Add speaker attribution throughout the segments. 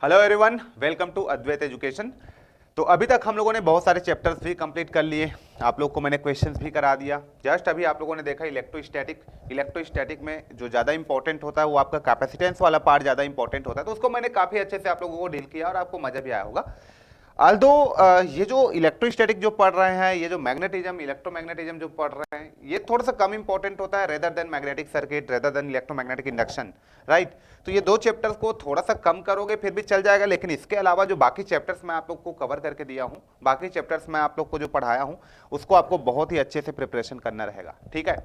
Speaker 1: Hello everyone, welcome to Advait education. तो अभी तक हम लोगों ने बहुत सारे चैप्टर्स भी कंप्लीट कर लिए। आप लोग को मैंने क्वेश्चंस भी करा दिया। जस्ट अभी आप लोगों ने देखा इलेक्ट्रोस्टैटिक में जो ज़्यादा इंपॉर्टेंट होता है वो आपका कैपेसिटेंस वाला पार्ट ज़्यादा इंपॉर्टेंट होता है, तो उसको मैंने काफ़ी अच्छे से आप लोगों को डील किया और आपको मज़ा भी आया होगा। आल्दो ये जो इलेक्ट्रोस्टैटिक जो पढ़ रहे हैं, ये जो मैग्नेटिज्म इलेक्ट्रोमैग्नेटिज्म जो पढ़ रहे हैं, ये थोड़ा सा कम इंपॉर्टेंट होता है rather than magnetic circuit, rather than electromagnetic induction, right. तो ये दो चैप्टर्स को थोड़ा सा कम करोगे फिर भी चल जाएगा, लेकिन इसके अलावा जो बाकी चैप्टर्स मैं आप लोग को कवर करके दिया हूँ, बाकी चैप्टर्स मैं आप लोग को जो पढ़ाया हूँ, उसको आपको बहुत ही अच्छे से प्रिपरेशन करना रहेगा, ठीक है।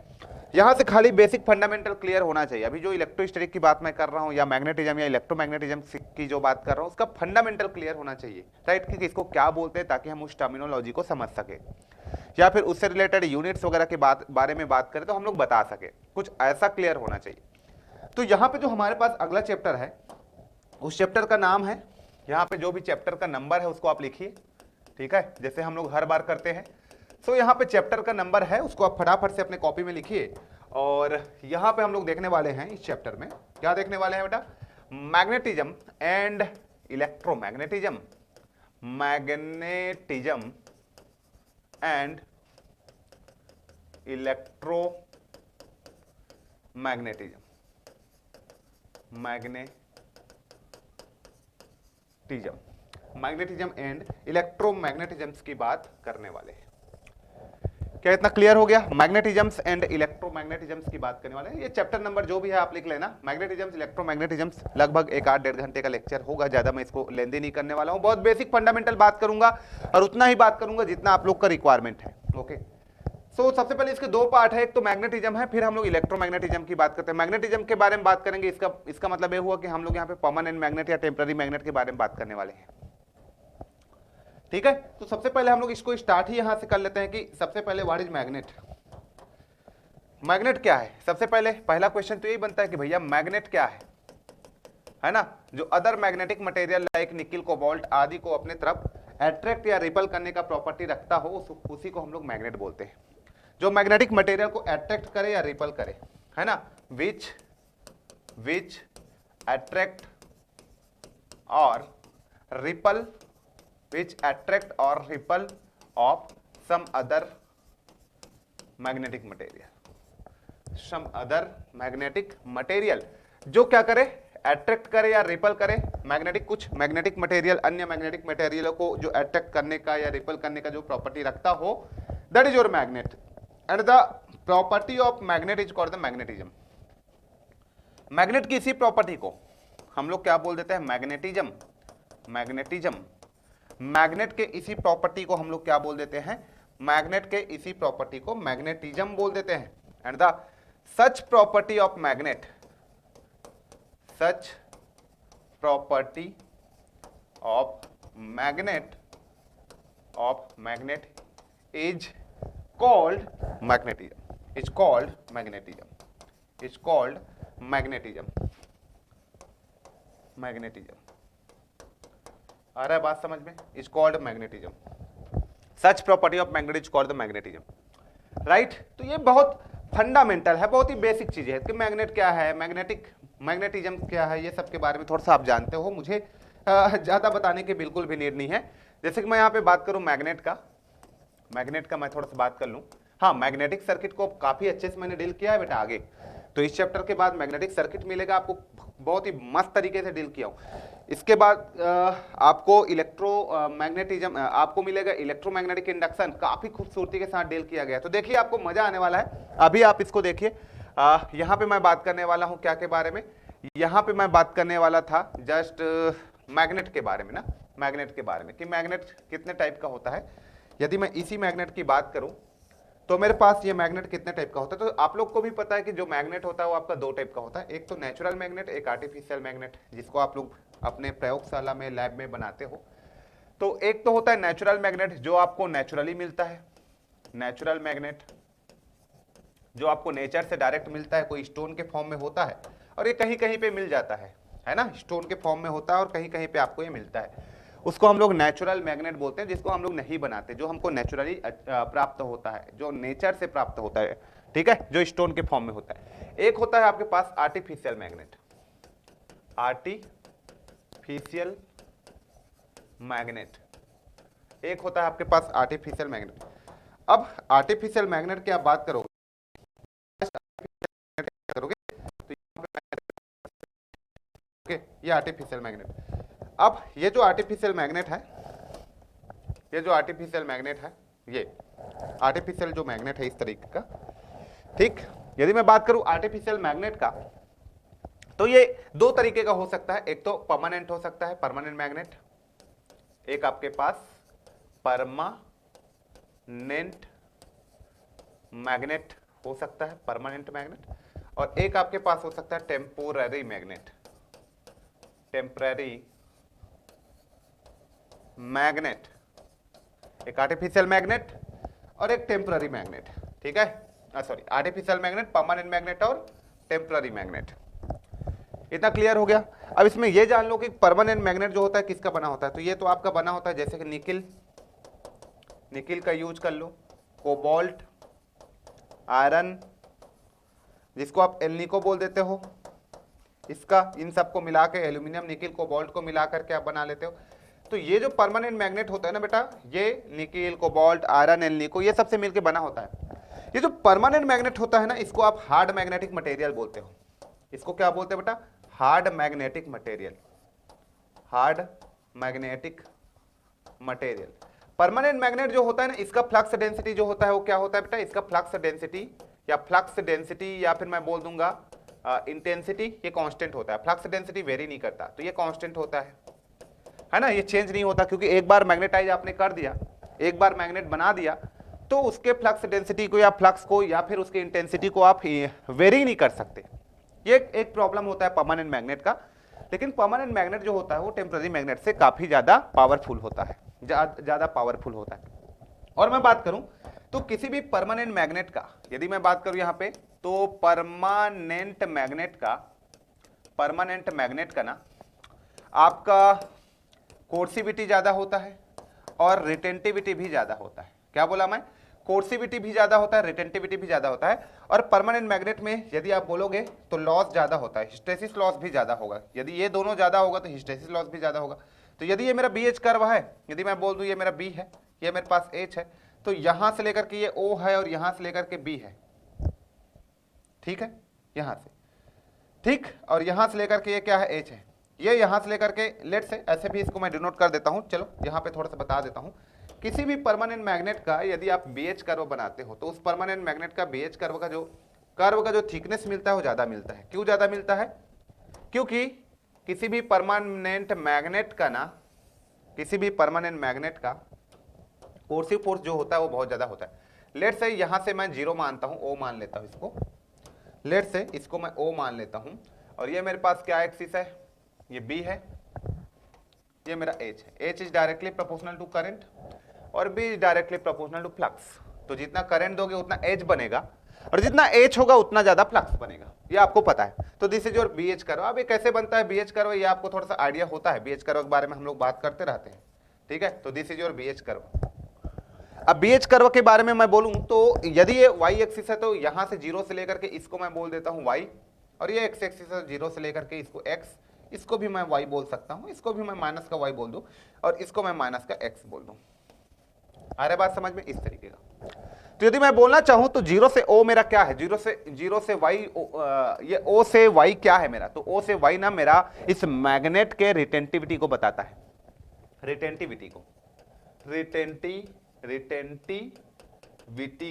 Speaker 1: यहाँ से खाली बेसिक फंडामेंटल क्लियर होना चाहिए। अभी जो इलेक्ट्रोस्टैटिक की बात मैं कर रहा हूँ या मैग्नेटिज्म या इलेक्ट्रोमैग्नेटिज्म की जो बात कर रहा हूँ, उसका फंडामेंटल क्लियर होना चाहिए, राइट, कि इसको क्या बोलते हैं, ताकि हम उस टर्मिनोलॉजी को समझ सके या फिर उससे रिलेटेड यूनिट्स वगैरह के बारे में बात करें तो हम लोग बता सके, कुछ ऐसा क्लियर होना चाहिए। तो यहाँ पे जो हमारे पास अगला चैप्टर है, उस चैप्टर का नाम है, यहाँ पे जो भी चैप्टर का नंबर है उसको आप लिखिए, ठीक है, जैसे हम लोग हर बार करते हैं। सो यहाँ पे चैप्टर का नंबर है, उसको आप फटाफट से अपने कॉपी में लिखिए। और यहाँ पे हम लोग देखने वाले हैं इस चैप्टर में, क्या देखने वाले हैं बेटा, magnetism and electromagnetism, magnetism and electromagnetism, magnetism and electromagnetism की बात करने वाले हैं। क्या इतना क्लियर हो गया? मैग्नेटिज्म्स एंड इलेक्ट्रोमैग्नेटिज्म्स की बात करने वाले हैं। ये चैप्टर नंबर जो भी है आप लिख लेना, मैग्नेटिज्म्स इलेक्ट्रोमैग्नेटिज्म्स। लगभग 1-8-1.5 घंटे का लेक्चर होगा, ज्यादा मैं इसको लेंदी नहीं करने वाला हूं। बहुत बेसिक फंडामेंटल बात करूंगा और उतना ही बात करूंगा जितना आप लोग का रिक्वायरमेंट है। ओके, सो सबसे पहले इसके दो पार्ट है, एक तो मैग्नेटिज्म है, फिर हम लोग इलेक्ट्रोमैग्नेटिज्म की बात करते हैं। मैग्नेटिज्म के बारे में बात करेंगे, इसका मतलब ये हुआ कि हम लोग यहाँ पे परमानेंट मैग्नेट या टेम्पररी मैग्नेट के बारे में बात करने वाले हैं, ठीक है। तो सबसे पहले हम लोग इसको स्टार्ट ही यहां से कर लेते हैं कि सबसे पहले व्हाट इज मैग्नेट। मैग्नेट क्या है? सबसे पहले पहला क्वेश्चन तो यही बनता है कि भैया मैग्नेट क्या है ना। जो other magnetic material like nickel, cobalt आदि को अपने तरफ अट्रैक्ट या रिपल करने का प्रॉपर्टी रखता हो, उसी को हम लोग मैग्नेट बोलते हैं। जो मैग्नेटिक मटेरियल को अट्रैक्ट करे या रिपल करे, है ना, विच अट्रैक्ट और ripple, which attract or repel of some other magnetic material, जो क्या करे, अट्रैक्ट करे या रिपल करे। कुछ मैग्नेटिक मटेरियल अन्य मैग्नेटिक मटेरियलों को जो अट्रैक्ट करने का या रिपल करने का जो प्रॉपर्टी रखता हो, that is your magnet. And the property of magnet is called the magnetism. Magnet की इसी प्रॉपर्टी को हम लोग क्या बोल देते हैं, मैग्नेटिज्म। मैग्नेट के इसी प्रॉपर्टी को हम लोग क्या बोल देते हैं, मैग्नेट के इसी प्रॉपर्टी को मैग्नेटिज्म बोल देते हैं। And the such property of magnet is called magnetism. आ रहा है बात समझ में? Is called magnetism. Such property of magnet is called the magnetism, right. तो ये बहुत फंडामेंटल है, बहुत ही बेसिक चीज है कि मैग्नेट क्या है, मैग्नेटिज्म क्या है, ये सब के बारे में थोड़ा सा आप जानते हो। मुझे ज्यादा बताने की बिल्कुल भी नीड नहीं है। जैसे कि मैं यहाँ पे बात करूं मैग्नेट का मैं थोड़ा सा बात कर लूं। हाँ, मैग्नेटिक सर्किट को काफी अच्छे से मैंने डील किया है बेटा आगे, तो इस चैप्टर के बाद मैग्नेटिक सर्किट मिलेगा आपको, बहुत ही मस्त तरीके से डील किया हूं। इसके बाद आपको इलेक्ट्रोमैग्नेटिज्म आपको मिलेगा, इलेक्ट्रोमैग्नेटिक इंडक्शन काफी खूबसूरती के साथ डील किया गया। तो देखिए आपको मजा आने वाला है। अभी आप इसको देखिए, यहाँ पे मैं बात करने वाला हूँ क्या के बारे में, यहाँ पे मैं बात करने वाला था जस्ट मैग्नेट के बारे में ना, मैग्नेट के बारे में कि मैग्नेट कितने टाइप का होता है। यदि मैं इसी मैग्नेट की बात करूं तो मेरे पास ये मैग्नेट कितने टाइप का होता है। तो आप लोग को भी पता है कि जो मैग्नेट होता है वो आपका दो टाइप का होता है, एक तो नेचुरल मैग्नेट, एक आर्टिफिशियल मैग्नेट, जिसको आप लोग अपने प्रयोगशाला में, लैब में बनाते हो। तो एक तो होता है नेचुरल मैग्नेट जो आपको नेचुरली मिलता है, नेचुरल मैग्नेट जो आपको नेचर से डायरेक्ट मिलता है, कोई स्टोन के फॉर्म में होता है और ये कहीं कहीं पे मिल जाता है ना, स्टोन के फॉर्म में होता है और कहीं कहीं पे आपको ये मिलता है। उसको हम लोग नेचुरल मैग्नेट बोलते हैं, जिसको हम लोग नहीं बनाते, जो हमको नेचुरली प्राप्त होता है, जो नेचर से प्राप्त होता है, ठीक है, जो स्टोन के फॉर्म में होता है। एक होता है आपके पास आर्टिफिशियल मैग्नेट, आर्टिफिशियल मैग्नेट, एक होता है आपके पास आर्टिफिशियल मैग्नेट। अब आर्टिफिशियल मैग्नेट की आप बात करोगे तो ये आर्टिफिशियल मैग्नेट। अब ये जो आर्टिफिशियल मैग्नेट है, ये जो आर्टिफिशियल मैग्नेट है, ये आर्टिफिशियल जो मैग्नेट है इस तरीके का, ठीक। यदि मैं बात करूं आर्टिफिशियल मैग्नेट का, तो ये दो तरीके का हो सकता है। एक तो परमानेंट हो सकता है, परमानेंट मैग्नेट, एक आपके पास परमानेंट मैग्नेट हो सकता है, परमानेंट मैग्नेट, और एक आपके पास हो सकता है टेम्पोररी मैग्नेट, टेम्पररी मैग्नेट, एक आर्टिफिशियल मैग्नेट और एक टेम्पररी मैग्नेट, ठीक है। Sorry, artificial magnet, permanent magnet और टेम्पररी मैग्नेट। इतना क्लियर हो गया। अब इसमें यह जान लो कि परमानेंट मैग्नेट जो होता है किसका बना होता है, तो ये तो आपका बना होता है जैसे कि निकिल, निकिल का यूज कर लो, कोबाल्ट, आयरन, जिसको आप एल्निको बोल देते हो, इसका, इन सबको मिला के एल्यूमिनियम, निकिल, कोबाल्ट को मिला करके आप बना लेते हो। तो ये जो परमानेंट मैग्नेट होता है ना बेटा, ये निकिल, कोबाल्ट, आयरन, एल्निको, ये सबसे मिलकर बना होता है। ये जो परमानेंट मैग्नेट होता है ना, इसको आप हार्ड मैग्नेटिक मटेरियल बोलते हो। इसको क्या बोलते हैं बेटा? Hard magnetic material, hard magnetic material. Permanent magnet जो होता है ना, इसका फ्लक्स डेंसिटी जो होता है वो क्या होता है बेटा? इसका फ्लक्स डेंसिटी या फ्लक्स डेंसिटी या फिर मैं बोल दूंगा इंटेंसिटी, ये कांस्टेंट होता है। फ्लक्स डेंसिटी वेरी नहीं करता, तो ये कांस्टेंट होता है ना, ये चेंज नहीं होता, क्योंकि एक बार मैग्नेटाइज आपने कर दिया, एक बार मैग्नेट बना दिया, तो उसके फ्लक्स डेंसिटी को या फ्लक्स को या फिर उसकी इंटेंसिटी को आप वेरी नहीं कर सकते। ये एक प्रॉब्लम होता है परमानेंट मैग्नेट का। लेकिन परमानेंट मैग्नेट जो होता है वो टेम्पररी मैग्नेट से काफी ज्यादा पावरफुल होता है, ज्यादा पावरफुल होता है। और मैं बात करूं तो किसी भी परमानेंट मैग्नेट का, यदि मैं बात करूं यहां पे, तो परमानेंट मैग्नेट का ना आपका कोर्सिविटी ज्यादा होता है और रिटेंटिविटी भी ज्यादा होता है। क्या बोला मैं? कोर्सिविटी भी ज्यादा होता है, रिटेंटिविटी भी ज्यादा होता है। और परमानेंट मैग्नेट में यदि आप बोलोगे तो लॉस ज्यादा होता है, हिस्टेरिसिस लॉस भी ज्यादा होगा। यदि ये दोनों ज्यादा होगा तो हिस्टेरिसिस लॉस भी ज्यादा होगा। तो यदि ये मेरा BH कर्व है, यदि मैं बोल दूं ये मेरा B है, ये मेरे पास H है, तो यहां से लेकर के ये O है और यहां से लेकर के B है, ठीक है, यहां से, ठीक, और यहां से लेकर के ये क्या है? H है। ये यहां से लेकर के, लेट से ऐसे भी इसको मैं डिनोट कर देता हूं, चलो यहां पे थोड़ा सा बता देता हूं। किसी भी परमानेंट मैग्नेट का यदि आप BH कर्व बनाते हो तो उस परमानेंट मैग्नेट का BH कर्व का जो थिकनेस मिलता है वो ज्यादा मिलता है। क्यों ज्यादा मिलता है? क्योंकि किसी भी परमानेंट मैग्नेट का ना, किसी भी परमानेंट मैग्नेट का कोर्सिव फोर्स जो होता है वो बहुत ज्यादा होता है। लेट से यहां से मैं 0 मानता हूं, O मान लेता हूं इसको, लेट से इसको मैं O मान लेता हूं, और ये मेरे पास क्या एक्सिस है? ये B है, ये मेरा H है। H is directly proportional to current और B is directly proportional to flux. तो जितना करंट दोगे उतना H बनेगा, और जितना H होगा उतना ज्यादा फ्लक्स बनेगा, ये आपको पता है। तो this is your BH curve. अब ये कैसे बनता है BH कर्व, ये आपको थोड़ा सा आइडिया होता है, BH कर्व के बारे में हम लोग बात करते रहते हैं, ठीक है। तो this is your BH curve. अब BH कर्व के बारे में मैं बोलूं तो यदि ये Y एक्सिस है तो यहां से 0 से लेकर के इसको मैं बोल देता हूं Y, और ये X एक्सिस है 0 से लेकर के इसको X, इसको भी मैं Y बोल सकता हूं, इसको भी मैं माइनस का Y बोल दूं, और इसको मैं माइनस का X बोल दूं। आ रहा बात समझ में? इस तरीके का। तो यदि मैं बोलना चाहूं तो 0 से O मेरा क्या है? 0 से Y, ये O से Y क्या है मेरा? तो O से Y ना मेरा इस मैग्नेट के रिटेंटिविटी को बताता है, रिटेंटिविटी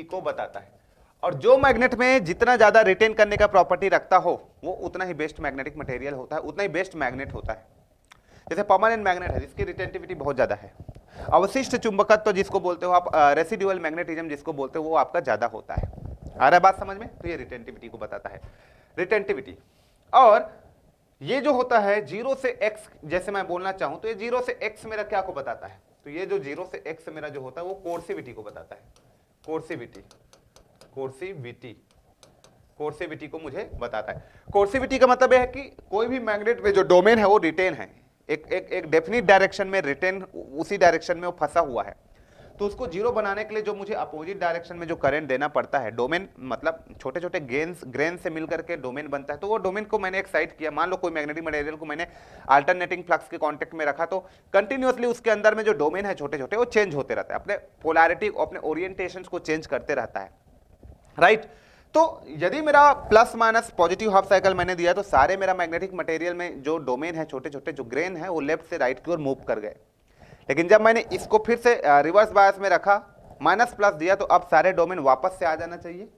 Speaker 1: को बताता है। और जो मैग्नेट में जितना ज्यादा रिटेन करने का प्रॉपर्टी रखता हो वो उतना ही बेस्ट मैग्नेटिक मटेरियल होता है, उतना ही बेस्ट मैग्नेट होता है। जैसे परमानेंट मैग्नेट है जिसकी रिटेंटिविटी बहुत ज्यादा है, अवशिष्ट चुंबकत्व तो जिसको बोलते हो आप, रेसिडुअल मैग्नेटिज्म जिसको बोलते हो, वो आपका ज्यादा होता है। आ रहा है बात समझ में? तो ये रिटेंटिविटी को बताता है, रिटेंटिविटी। और ये जो होता है 0 से X, जैसे मैं बोलना चाहूं तो ये 0 से X मेरा क्या को बताता है? तो ये जो 0 से X मेरा जो होता है वो कोर्सिविटी को बताता है, कोर्सिविटी को मुझे बताता है। कोर्सिविटी का मतलब है कि कोई भी मैग्नेट में जो डोमेन है वो रिटेन है, एक डेफिनिट डायरेक्शन में रिटेन, उसी डायरेक्शन में वो फंसा हुआ है। तो उसको जीरो बनाने के लिए जो मुझे अपोजिट डायरेक्शन में जो करंट देना पड़ता है, डोमेन मतलब छोटे छोटे ग्रेन से मिलकर के डोमेन बनता है, तो वो डोमेन को मैंने एक्साइट किया। मान लो कोई मैग्नेटिक मटेरियल को मैंने अल्टरनेटिंग फ्लक्स के कांटेक्ट में रखा, तो कंटिन्यूअसली उसके अंदर में जो डोमेन है छोटे छोटे वो चेंज होते रहता है, अपने पोलैरिटी अपने ओरिएंटेशन को चेंज करते रहता है, राइट। तो यदि मेरा plus minus positive half cycle मैंने दिया, तो सारे मेरा मैग्नेटिक मटेरियल में जो डोमेन है छोटे छोटे जो ग्रेन है वो लेफ्ट से राइट की ओर मूव कर गए। लेकिन जब मैंने इसको फिर से रिवर्स बायस में रखा, माइनस प्लस दिया, तो अब सारे डोमेन वापस से आ जाना चाहिए,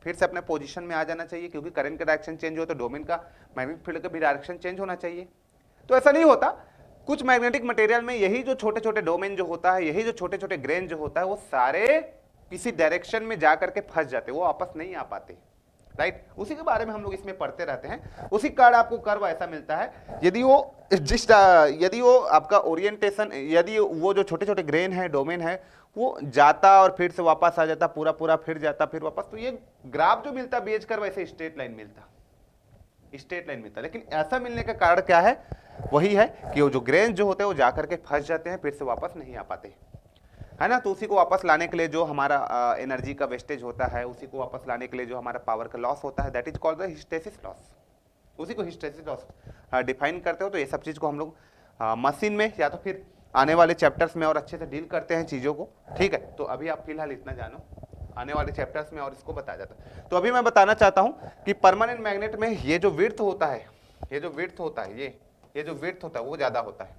Speaker 1: फिर से अपने पोजीशन में आ जाना चाहिए, क्योंकि करंट का डायरेक्शन चेंज हो तो डोमेन का मैग्नेटिक फील्ड का भी डायरेक्शन चेंज होना चाहिए। तो ऐसा नहीं होता, कुछ मैग्नेटिक मटेरियल में यही जो छोटे छोटे डोमेन जो होता है, यही जो छोटे छोटे ग्रेन जो होता है, वो सारे किसी डायरेक्शन में जाकर के फंस जाते, वो वापस नहीं आ पाते, राइट। उसी के बारे में हम लोग इसमें पढ़ते रहते हैं। उसी कार्ड आपको कर्व ऐसा मिलता है, यदि वो आपका ओरिएंटेशन, यदि वो जो छोटे छोटे ग्रेन है डोमेन है वो जाता और फिर से वापस आ जाता, पूरा पूरा फिर जाता फिर वापस, तो ये ग्राफ जो मिलता है बेज कर्व ऐसे स्ट्रेट लाइन मिलता। लेकिन ऐसा मिलने का कारण क्या है, वही है कि वो जो ग्रेन जो होते हैं वो जाकर के फंस जाते हैं, फिर से वापस नहीं आ पाते, है ना। तो उसी को वापस लाने के लिए जो हमारा एनर्जी का वेस्टेज होता है, उसी को वापस लाने के लिए जो हमारा पावर का लॉस होता है, that is called the hysteresis loss. उसी को हिस्टेरिसिस लॉस डिफाइन करते हो। तो ये सब चीज को हम लोग मशीन में या तो फिर आने वाले चैप्टर्स में और अच्छे से डील करते हैं चीजों को, ठीक है। तो अभी आप फिलहाल इतना जानो, आने वाले चैप्टर्स में और इसको बताया जाता है। तो अभी मैं बताना चाहता हूं कि परमानेंट मैग्नेट में ये जो विड्थ होता है, ये जो विड्थ होता है वो ज्यादा होता है,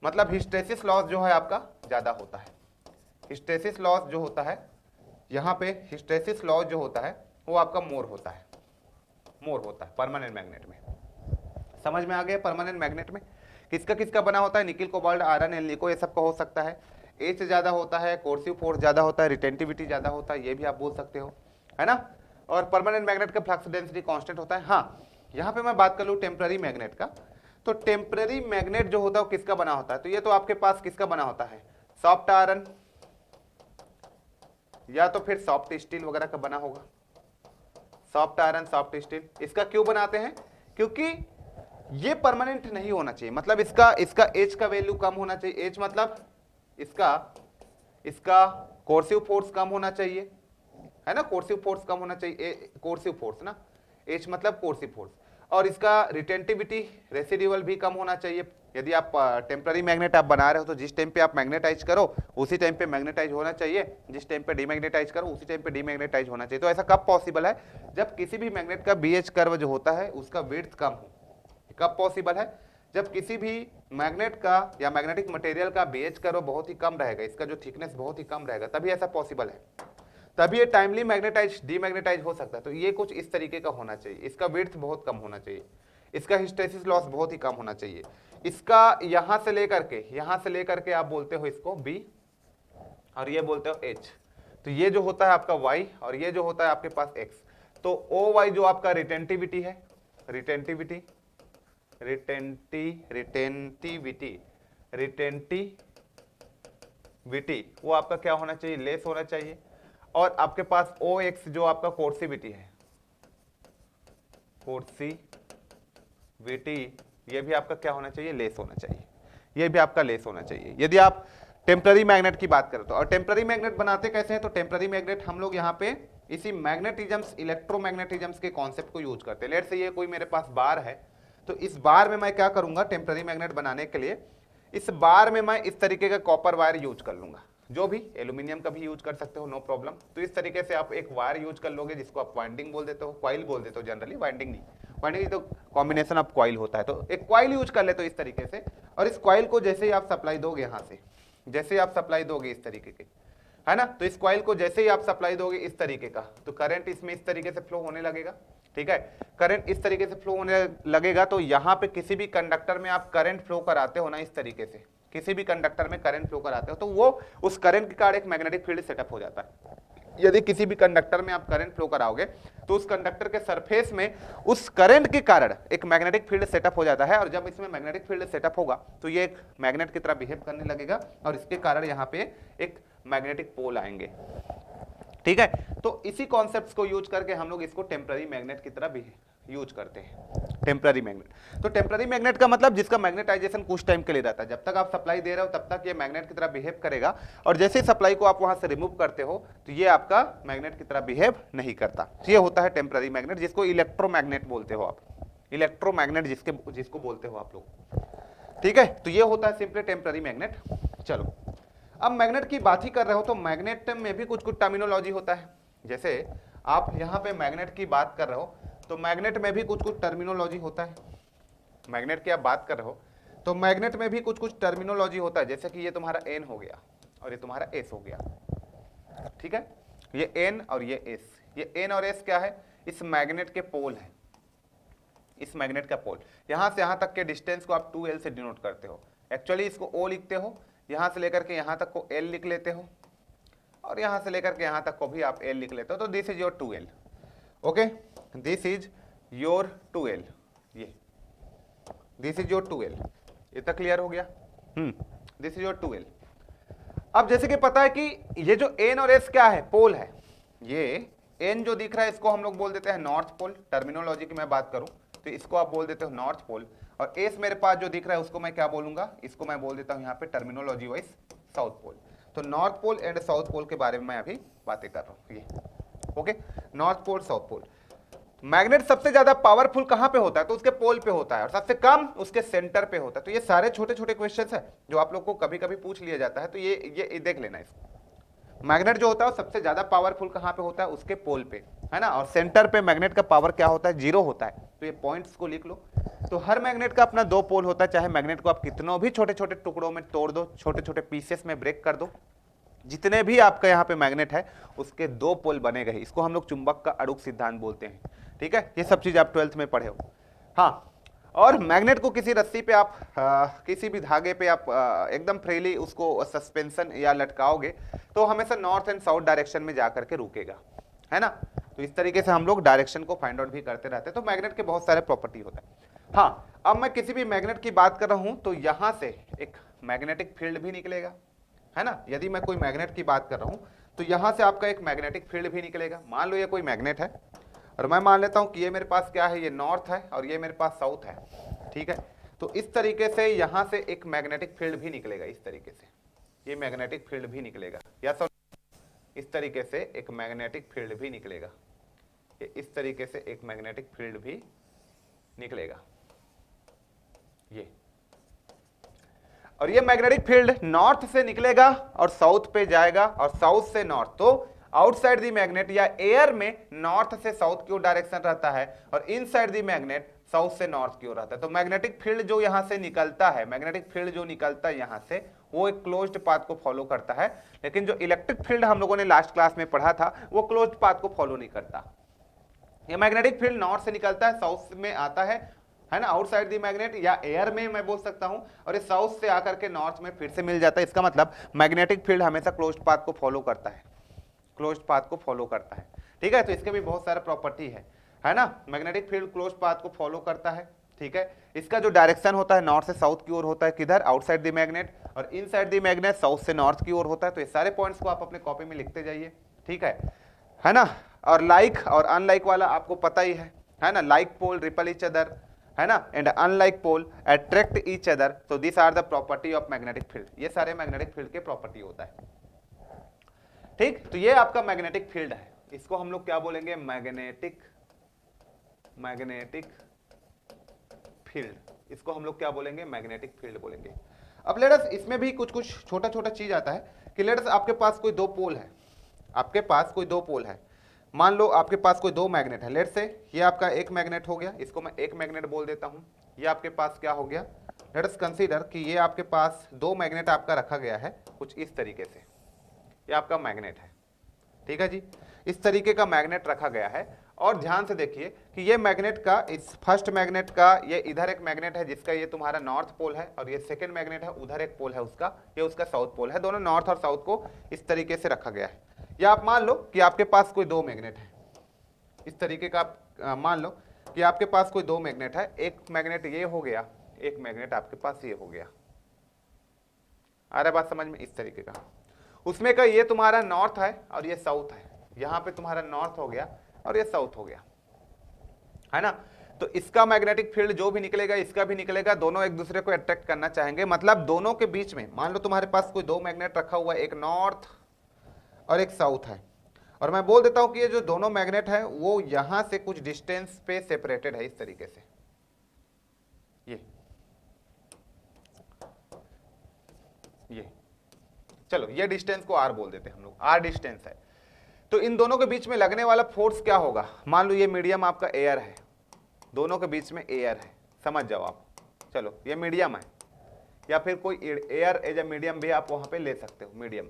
Speaker 1: मतलब हिस्टेरिसिस लॉस जो है आपका ज्यादा होता है। हिस्टेरिसिस लॉस जो होता है यहाँ पे, हिस्टेरिसिस लॉस जो होता है वो आपका मोर होता है परमानेंट मैग्नेट में। समझ में आ गया? परमानेंट मैग्नेट में किसका किसका बना होता है, निकिल कोबाल्ट आयरन एल्निको, ये सब का हो सकता है। एच ज्यादा होता है, कोर्सिव फोर्स ज्यादा होता है, रिटेंटिविटी ज्यादा होता है, ये भी आप बोल सकते हो, है ना। और परमानेंट मैग्नेट का फ्लक्स डेंसिटी कांस्टेंट होता है। हाँ, यहाँ पे मैं बात कर लूँ टेम्पररी मैग्नेट का, तो टेम्पररी मैग्नेट जो होता है वो किसका बना होता है, तो ये तो आपके पास किसका बना होता है, सॉफ्ट आयरन या तो फिर सॉफ्ट स्टील वगैरह का बना होगा। सॉफ्ट आयरन, सॉफ्ट स्टील, इसका क्यों बनाते हैं, क्योंकि ये परमानेंट नहीं होना चाहिए, मतलब इसका एच का वैल्यू कम होना चाहिए। एच मतलब इसका कोर्सिव फोर्स कम होना चाहिए, है ना, कोर्सिव फोर्स कम होना चाहिए, कोर्सिव फोर्स ना, एच मतलब कोर्सिव फोर्स, और इसका रिटेंटिविटी रेसिड्यूअल भी कम होना चाहिए। यदि आप टेम्पररी मैग्नेट आप बना रहे हो तो जिस टाइम पे आप मैग्नेटाइज करो उसी टाइम पे मैग्नेटाइज होना चाहिए, जिस टाइम पे डीमैग्नेटाइज करो उसी टाइम पे डीमैग्नेटाइज होना चाहिए। तो ऐसा कब पॉसिबल है, जब किसी भी मैग्नेट का बीएच कर्व जो होता है उसका विड्थ कम हो। कब पॉसिबल है, जब किसी भी मैग्नेट का या मैग्नेटिक मटेरियल का बीएच कर्व बहुत ही कम रहेगा, इसका जो थिकनेस बहुत ही कम रहेगा, तभी ऐसा पॉसिबल है, तभी ये टाइमली मैग्नेटाइज डीमैग्नेटाइज हो सकता है। तो ये कुछ इस तरीके का होना चाहिए, इसका विड्थ बहुत कम होना चाहिए, इसका हिस्टेरिसिस लॉस बहुत ही कम होना चाहिए, इसका यहां से लेकर के आप बोलते हो इसको B और ये बोलते हो H, तो ये जो होता है आपका Y और ये जो होता है आपके पास X। तो OY जो आपका रिटेंटिविटी है, रिटेंटिविटी वो आपका क्या होना चाहिए, लेस होना चाहिए। और आपके पास OX जो आपका कोर्सिविटी है, कोर्सिविटी, ये भी आपका क्या होना चाहिए, लेस होना चाहिए, ये भी आपका लेस होना चाहिए यदि आप टेम्पररी मैग्नेट की बात करें तो। और टेम्पररी मैग्नेट बनाते कैसे हैं, तो टेम्पररी मैग्नेट हम लोग यहाँ पे इसी मैग्नेटिज्म्स, इलेक्ट्रोमैग्नेटिज्म्स के कॉन्सेप्ट को यूज करते हैं। लेट से ये कोई मेरे पास बार है, तो इस बार में मैं क्या करूंगा, टेम्पररी मैग्नेट बनाने के लिए इस बार में मैं इस तरीके का कॉपर वायर यूज कर लूंगा, जो भी एल्यूमिनियम का भी यूज कर सकते हो, नो प्रॉब्लम। तो इस तरीके से आप एक वायर यूज कर लोगे जिसको आप वाइंडिंग बोल देते हो, कॉइल बोल देते हो जनरली, वाइंडिंग नहीं, वाइंडिंग तो कॉम्बिनेशन ऑफ कॉइल होता है। तो एक कॉइल यूज कर लेते हो इस तरीके से, और इस कॉइल को जैसे ही आप सप्लाई दोगे यहाँ से, जैसे ही आप सप्लाई दोगे इस तरीके के, है ना, तो इस कॉइल को जैसे ही आप सप्लाई दोगे इस तरीके का, तो करंट इसमें इस तरीके से फ्लो होने लगेगा, ठीक है। करंट इस तरीके से फ्लो होने लगेगा, तो यहाँ पे किसी भी कंडक्टर में आप करंट फ्लो कराते हो ना, इस तरीके से किसी भी कंडक्टर में करंट फ्लो कराते हो, तो वो उस करंट के कारण एक मैग्नेटिक फील्ड सेटअप हो जाता है। यदि किसी भी कंडक्टर में आप करंट फ्लो कराओगे तो उस कंडक्टर के सरफेस में उस करंट के कारण एक मैग्नेटिक फील्ड सेटअप हो जाता है, और जब इसमें मैग्नेटिक फील्ड सेटअप होगा तो ये एक मैग्नेट की तरह बिहेव करने लगेगा, और इसके कारण यहाँ पे एक मैग्नेटिक पोल आएंगे, ठीक है। तो इसी कॉन्सेप्ट्स को यूज करके हम लोग इसको टेम्पररी मैग्नेट की तरह भी यूज करते हैं टेम्पररी मैग्नेट। तो टेम्पररी मैग्नेट का मतलब जिसका मैग्नेटाइजेशन कुछ टाइम के लिए रहता है, जब तक आप सप्लाई दे रहे हो तब तक ये मैग्नेट की तरह बिहेव करेगा, और जैसे ही सप्लाई को आप वहां से रिमूव करते हो तो ये आपका मैग्नेट की तरह बिहेव नहीं करता। ये होता है टेम्पररी मैग्नेट, जिसको इलेक्ट्रोमैग्नेट बोलते हो आप, इलेक्ट्रोमैग्नेट जिसको बोलते हो आप लोग, ठीक है। तो ये होता है सिंपली टेम्पररी मैग्नेट। चलो अब मैग्नेट की बात ही कर रहे हो तो मैग्नेट में भी कुछ कुछ टर्मिनोलॉजी होता है। जैसे आप यहाँ पे मैग्नेट की बात कर रहे हो तो मैग्नेट में भी कुछ कुछ टर्मिनोलॉजी होता है। मैग्नेट की आप बात कर रहे हो तो मैग्नेट में भी कुछ कुछ टर्मिनोलॉजी होता है, जैसे कि ये तुम्हारा एन हो गया और ये तुम्हारा एस हो गया, ठीक है। ये एन और ये एस, ये एन और एस क्या है, इस मैग्नेट के पोल है, इस मैग्नेट का पोल। यहां से यहां तक के डिस्टेंस को आप 2l से डिनोट करते हो। एक्चुअली इसको O लिखते हो, यहां से लेकर के यहां तक को L लिख लेते हो, और यहां से लेकर के यहां तक को भी आप L लिख लेते हो। तो this is your 2l, okay, this is your 2l, ये दिस इज योर 2l। ये तक क्लियर हो गया? This is your 2l। अब जैसे कि पता है कि ये जो N और S क्या है, पोल है। ये N जो दिख रहा है इसको हम लोग बोल देते हैं नॉर्थ पोल, टर्मिनोलॉजी की मैं बात करूं तो इसको आप बोल देते हो नॉर्थ पोल, और एस मेरे पास जो दिख रहा है उसको मैं क्या बोलूंगा, इसको मैं बोल देता हूं यहाँ पे टर्मिनोलॉजी वाइज साउथ पोल। तो north pole and south pole के बारे में मैं अभी बातें कर रहा हूं, ये okay, north pole south pole. Magnet सबसे ज्यादा पावरफुल कहां पे होता है, तो उसके पोल पे होता है, और सबसे कम उसके सेंटर पे होता है। तो ये सारे छोटे छोटे क्वेश्चंस है जो आप लोग को कभी कभी पूछ लिया जाता है, तो ये देख लेना इसको। मैग्नेट जो होता है सबसे ज्यादा पावरफुल कहां पे होता है, उसके पोल पे, है ना, और सेंटर पे मैग्नेट का पावर क्या होता है, 0 होता है। तो ये पॉइंट्स को लिख लो। तो हर मैग्नेट का अपना 2 पोल होता है, चाहे मैग्नेट को आप कितनों भी छोटे छोटे टुकड़ों में तोड़ दो, छोटे छोटे पीसेस में ब्रेक कर दो, जितने भी आपका यहाँ पे मैग्नेट है उसके 2 पोल बनेगा ही। इसको हम लोग चुंबक का अड़ुक सिद्धांत बोलते हैं, ठीक है। ये सब चीज आप 12th में पढ़े हो। हाँ, और मैग्नेट को किसी रस्सी पे आप किसी भी धागे पे आप एकदम फ्रीली उसको सस्पेंशन या लटकाओगे तो हमेशा नॉर्थ एंड साउथ डायरेक्शन में जाकर के रुकेगा, है ना। तो इस तरीके से हम लोग डायरेक्शन को फाइंड आउट भी करते रहते हैं। तो मैग्नेट के बहुत सारे प्रॉपर्टी होते हैं। हाँ, अब मैं किसी भी मैग्नेट की बात कर रहा हूं तो यहां से एक मैग्नेटिक फील्ड भी निकलेगा, है ना। यदि मैं कोई मैग्नेट की बात कर रहा हूं तो यहां से आपका एक मैग्नेटिक फील्ड भी निकलेगा। मान लो ये कोई मैग्नेट है और मैं मान लेता हूं कि ये मेरे पास क्या है, ये नॉर्थ है और ये मेरे पास साउथ है, ठीक है। तो इस तरीके से यहां से एक मैग्नेटिक फील्ड भी निकलेगा, इस तरीके से ये मैग्नेटिक फील्ड भी निकलेगा, या सर इस तरीके से एक मैग्नेटिक फील्ड भी निकलेगा, ये इस तरीके से एक मैग्नेटिक फील्ड भी निकलेगा, ये। और ये मैग्नेटिक फील्ड नॉर्थ से निकलेगा और साउथ पे जाएगा, और साउथ से नॉर्थ। तो आउटसाइड दी मैग्नेट या एयर में नॉर्थ से साउथ की ओर डायरेक्शन रहता है, और इनसाइड दी मैग्नेट साउथ से नॉर्थ की ओर रहता है। तो मैग्नेटिक फील्ड जो यहां से निकलता है, मैग्नेटिक फील्ड जो निकलता है यहां से, वो एक क्लोज्ड पाथ को फॉलो करता है। लेकिन जो इलेक्ट्रिक फील्ड हम लोगों ने लास्ट क्लास में पढ़ा था वो क्लोज्ड पाथ को फॉलो नहीं करता। ये मैग्नेटिक फील्ड नॉर्थ से निकलता है, साउथ में आता है ना, आउटसाइड दी मैग्नेट या एयर में मैं बोल सकता हूं, और ये साउथ से आकर के नॉर्थ में फिर से मिल जाता है। इसका मतलब मैग्नेटिक फील्ड हमेशा क्लोज्ड पाथ को फॉलो करता है, क्लोज्ड पाथ को फॉलो करता है, ठीक है। तो इसके भी बहुत सारे प्रॉपर्टी है ना। मैग्नेटिक फील्ड क्लोज्ड पाथ को फॉलो करता है, ठीक है। इसका जो डायरेक्शन होता है नॉर्थ से साउथ की ओर होता है, किधर, आउटसाइड दी मैग्नेट, और इनसाइड दी मैग्नेट साउथ से नॉर्थ की ओर होता है। तो ये सारे पॉइंट्स को आप अपने कॉपी में लिखते जाइए, ठीक है ना। और लाइक और अनलाइक वाला आपको पता ही है ना, like pole repel each other, है ना, and unlike pole attract each other. तो this are the property of magnetic field. ये सारे मैग्नेटिक फील्ड के प्रॉपर्टी होता है, ठीक। तो ये आपका मैग्नेटिक फील्ड है, इसको हम लोग क्या बोलेंगे, मैग्नेटिक फील्ड, इसको हम लोग क्या बोलेंगे, मैग्नेटिक फील्ड बोलेंगे। अब लेट अस, इसमें भी कुछ कुछ छोटा छोटा चीज आता है कि लेट अस आपके पास कोई 2 पोल है, आपके पास कोई 2 पोल है। मान लो आपके पास कोई 2 मैग्नेट है, लेट से ये आपका एक मैग्नेट हो गया, इसको मैं एक मैग्नेट बोल देता हूं। ये आपके पास क्या हो गया, लेट अस कंसीडर कि ये आपके पास 2 मैग्नेट आपका रखा गया है कुछ इस तरीके से। ये आपका मैग्नेट है, ठीक है जी, इस तरीके का मैग्नेट रखा गया है। और ध्यान से देखिए कि ये मैग्नेट का, इस फर्स्ट मैग्नेट का ये इधर एक मैग्नेट है जिसका ये तुम्हारा नॉर्थ पोल है, और ये सेकंड मैग्नेट है उधर एक पोल है उसका, ये उसका साउथ पोल है। दोनों नॉर्थ और साउथ को इस तरीके से रखा गया है। या आप मान लो कि आपके पास कोई 2 मैग्नेट है, इस तरीके का आप मान लो कि आपके पास कोई 2 मैग्नेट है, एक मैग्नेट ये हो गया, एक मैग्नेट आपके पास ये हो गया। आ रहा है बात समझ में, इस तरीके का। उसमें का ये तुम्हारा नॉर्थ है और ये साउथ है, यहाँ पे तुम्हारा नॉर्थ हो गया और ये साउथ हो गया, है ना। तो इसका मैग्नेटिक फील्ड जो भी निकलेगा इसका भी निकलेगा, दोनों एक दूसरे को अट्रैक्ट करना चाहेंगे। मतलब दोनों के बीच में मान लो तुम्हारे पास कोई दो मैग्नेट रखा हुआ है, एक नॉर्थ और एक साउथ है, और मैं बोल देता हूं कि ये जो दोनों मैग्नेट है वो यहां से कुछ डिस्टेंस पे सेपरेटेड है इस तरीके से, ये चलो ये डिस्टेंस को आर बोल देते हैं हम लोग, आर डिस्टेंस है। तो इन दोनों के बीच में लगने वाला फोर्स क्या होगा, मान लो ये मीडियम आपका एयर है, दोनों के बीच में एयर है, समझ जाओ आप, चलो ये मीडियम है, या फिर कोई एयर एज ए मीडियम भी आप वहां पे ले सकते हो, मीडियम।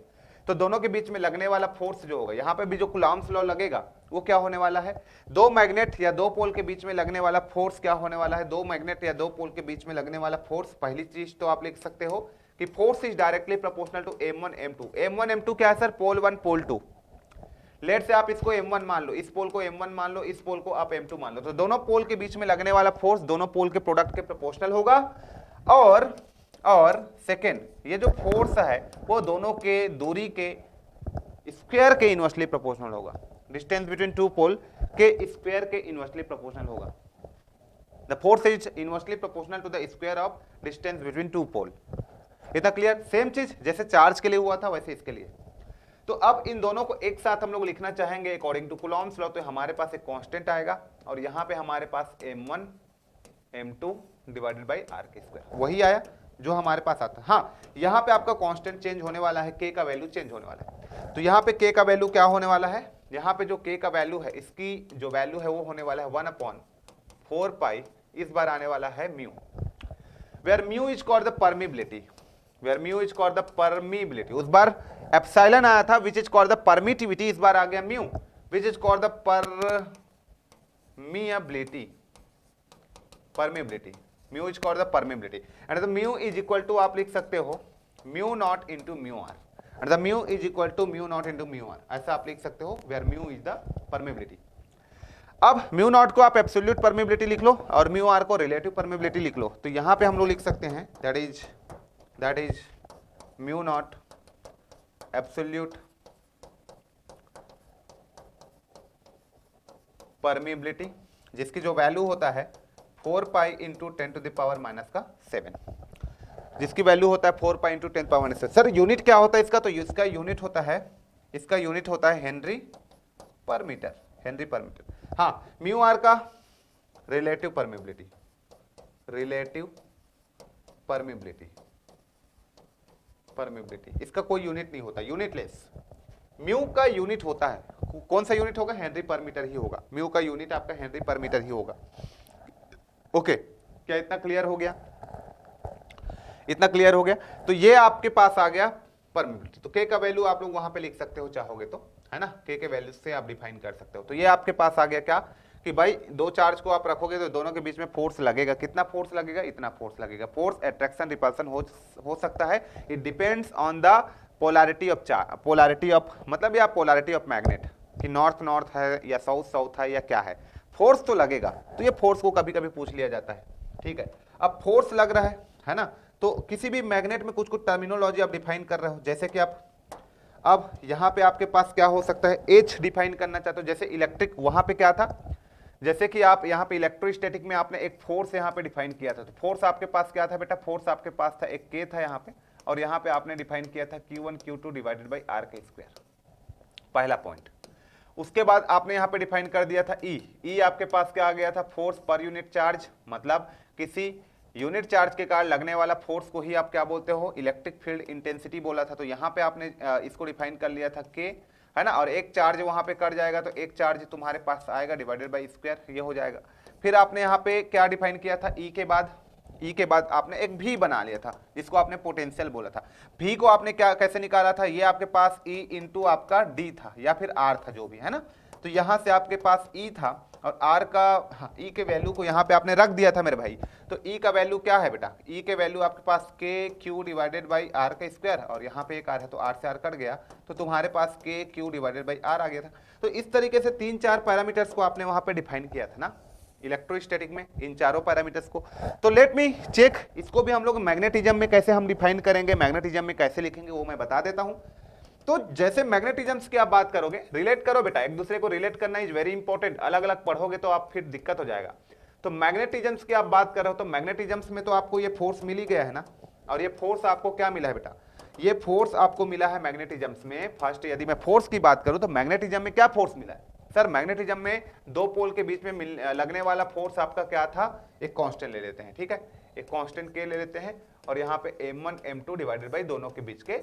Speaker 1: तो दोनों के बीच में लगने वाला फोर्स जो होगा, यहाँ पे भी जो कूलॉम्स लॉ लगेगा वो क्या होने वाला है, दो मैग्नेट या दो पोल के बीच में लगने वाला फोर्स क्या होने वाला है, दो मैग्नेट या दो पोल के बीच में लगने वाला फोर्स, पहली चीज तो आप लिख सकते हो कि force is directly proportional to m1 m2। m1 m2 क्या है सर, पोल 1 पोल 2। लेट से आप इसको m1 मान लो, इस पोल को m1 मान लो, इस पोल को आप m2 मान लो, तो दोनों पोल के बीच में लगने वाला फोर्स दोनों पोल के प्रोडक्ट के प्रोपोर्शनल होगा। और सेकेंड, ये जो फोर्स है वो दोनों के दूरी के स्क्वायर के इनवर्सली प्रोपोर्शनल होगा, डिस्टेंस बिटवीन टू पोल के स्क्वायर के इनवर्सली प्रोपोर्शनल होगा। The force is inversely proportional to the square of distance between two pole. इतना क्लियर, सेम चीज जैसे चार्ज के लिए हुआ था वैसे इसके लिए। तो अब इन दोनों को एक साथ हम लोग लिखना चाहेंगे अकॉर्डिंग टू कूलॉम्स लॉ, तो हमारे पास एक कांस्टेंट आएगा और यहाँ पे हमारे पास m1 m2 divided by r के स्क्वायर, वही आया जो हमारे पास आता है। हाँ, यहाँ पे आपका कांस्टेंट चेंज होने वाला है, k का वैल्यू चेंज होने वाला है। तो यहाँ पे k का वैल्यू क्या होने वाला है, यहाँ पे जो k का वैल्यू है, इसकी जो वैल्यू है वो होने वाला है 1/4 पाई, इस बार आने वाला है mu, where mu is called the permeability, where mu is called the permeability. उस बार एप्सिलॉन आया था which is called the permittivity, इस बार आ गया mu which is called the permeability, permeability, mu is called the permeability. And the mu is equal to आप लिख सकते हो mu naught into mu r, and the mu is equal to mu naught into mu r, ऐसा आप लिख सकते हो, where mu is the permeability. अब म्यू नॉट को आप एब्सोल्यूट परमिबिलिटी लिख लो और म्यू आर को रिलेटिव परमिबिलिटी लिख लो। तो यहां पे हम लोग लिख सकते हैं that is mu naught absolute permeability, जिसकी जो वैल्यू होता है 4 pi into 10 to the power minus का 7, जिसकी वैल्यू होता है 4 pi into 10 power minus 7। Sir unit क्या होता है इसका, तो इसका यूनिट होता है हेनरी पर मीटर, हेनरी पर मीटर। हाँ, म्यू आर का रिलेटिव परमिबिलिटी, इसका कोई यूनिट नहीं होता, यूनिटलेस। म्यू का यूनिट होता है, कौन सा यूनिट होगा, हेनरी पर मीटर ही होगा, म्यू का यूनिट आपका हेनरी पर मीटर ही होगा। ओके, क्या इतना क्लियर हो गया, इतना क्लियर हो गया। तो ये आपके पास आ गया परमिबिलिटी। तो के का वैल्यू आप लोग वहां पे लिख सकते हो चाहोगे तो, है ना, के वैल्यू से आप डिफाइन कर सकते हो। तो ये आपके पास आ गया क्या कि भाई दो चार्ज को आप रखोगे तो दोनों के बीच में फोर्स लगेगा, कितना फोर्स लगेगा, इतना फोर्स लगेगा। फोर्स अट्रैक्शन रिपल्सन हो सकता है, it depends on the polarity of charge, polarity of मतलब या पोलैरिटी ऑफ मैग्नेट, कि नॉर्थ नॉर्थ है या साउथ साउथ है या क्या है, फोर्स तो लगेगा। तो ये फोर्स को कभी कभी पूछ लिया जाता है, ठीक है। अब फोर्स लग रहा है ना, तो किसी भी मैग्नेट में कुछ कुछ टर्मिनोलॉजी आप डिफाइन कर रहे हो, जैसे कि आप अब यहाँ पे आपके पास क्या हो सकता है, एच डिफाइन करना चाहते हो। जैसे इलेक्ट्रिक वहां पे क्या था, जैसे कि आप यहाँ पे इलेक्ट्रोस्टैटिक में आपने एक फोर्स यहाँ पे डिफाइन किया था। तो फोर्स आपके पास क्या था बेटा, फोर्स आपके पास था एक के था यहाँ पे, और यहाँ पे आपने डिफाइन किया था Q1 Q2 divided by R के स्क्वायर, पहला पॉइंट। उसके बाद आपने यहाँ पे डिफाइन कर दिया था E आपके पास क्या आ गया था, फोर्स पर यूनिट चार्ज, मतलब किसी यूनिट चार्ज के कारण लगने वाला फोर्स को ही आप क्या बोलते हो, इलेक्ट्रिक फील्ड इंटेंसिटी बोला था। तो यहाँ पे आपने इसको डिफाइन कर लिया था K, है ना, और एक चार्ज वहां पे कट जाएगा तो एक चार्ज तुम्हारे पास आएगा डिवाइडेड बाई स्क्वायर, ये हो जाएगा। फिर आपने यहाँ पे क्या डिफाइन किया था, E के बाद आपने एक V बना लिया था, जिसको आपने पोटेंशियल बोला था। V को आपने क्या कैसे निकाला था, ये आपके पास E इंटू आपका D था या फिर R था जो भी, है ना। तो यहाँ से आपके पास E था और R का E के वैल्यू को यहाँ पे आपने रख दिया था मेरे भाई। तो E का वैल्यू क्या है बेटा, E के वैल्यू आपके पास KQ डिवाइडेड बाई R का स्क्वायर, और यहाँ पे एक R है तो R से R कट गया, तो तुम्हारे पास KQ डिवाइडेड बाई R आ गया था। तो इस तरीके से 3-4 पैरामीटर्स को आपने वहां पे डिफाइन किया था ना इलेक्ट्रोस्टैटिक में, इन चारों पैरामीटर्स को। तो लेट मी चेक, इसको भी हम लोग मैग्नेटिज्म में कैसे हम डिफाइन करेंगे, मैग्नेटिज्म में कैसे लिखेंगे वो मैं बता देता हूं। तो जैसे मैग्नेटिज्म की आप बात करोगे, रिलेट करो बेटा, एक दूसरे को रिलेट करना इज वेरी इंपॉर्टेंट। अलग अलग पढ़ोगे तो आप फिर दिक्कत हो जाएगा। तो मैग्नेटिज्म्स की आप बात कर रहे हो तो मैग्नेटिज्म्स में तो आपको ये फोर्स मिल ही गया है ना, और ये फोर्स आपको क्या मिला है बेटा, ये फोर्स आपको मिला है मैग्नेटिज्म्स में। फर्स्ट यदि मैं फोर्स की बात करूं तो मैग्नेटिज्म में क्या फोर्स मिला है सर, मैग्नेटिज्म में दो पोल के बीच में लगने वाला फोर्स आपका क्या था, एक कांस्टेंट ले लेते हैं, ठीक है, एक कांस्टेंट के ले लेते हैं, और यहाँ पे m1 m2 डिवाइडेड बाई दोनों के बीच के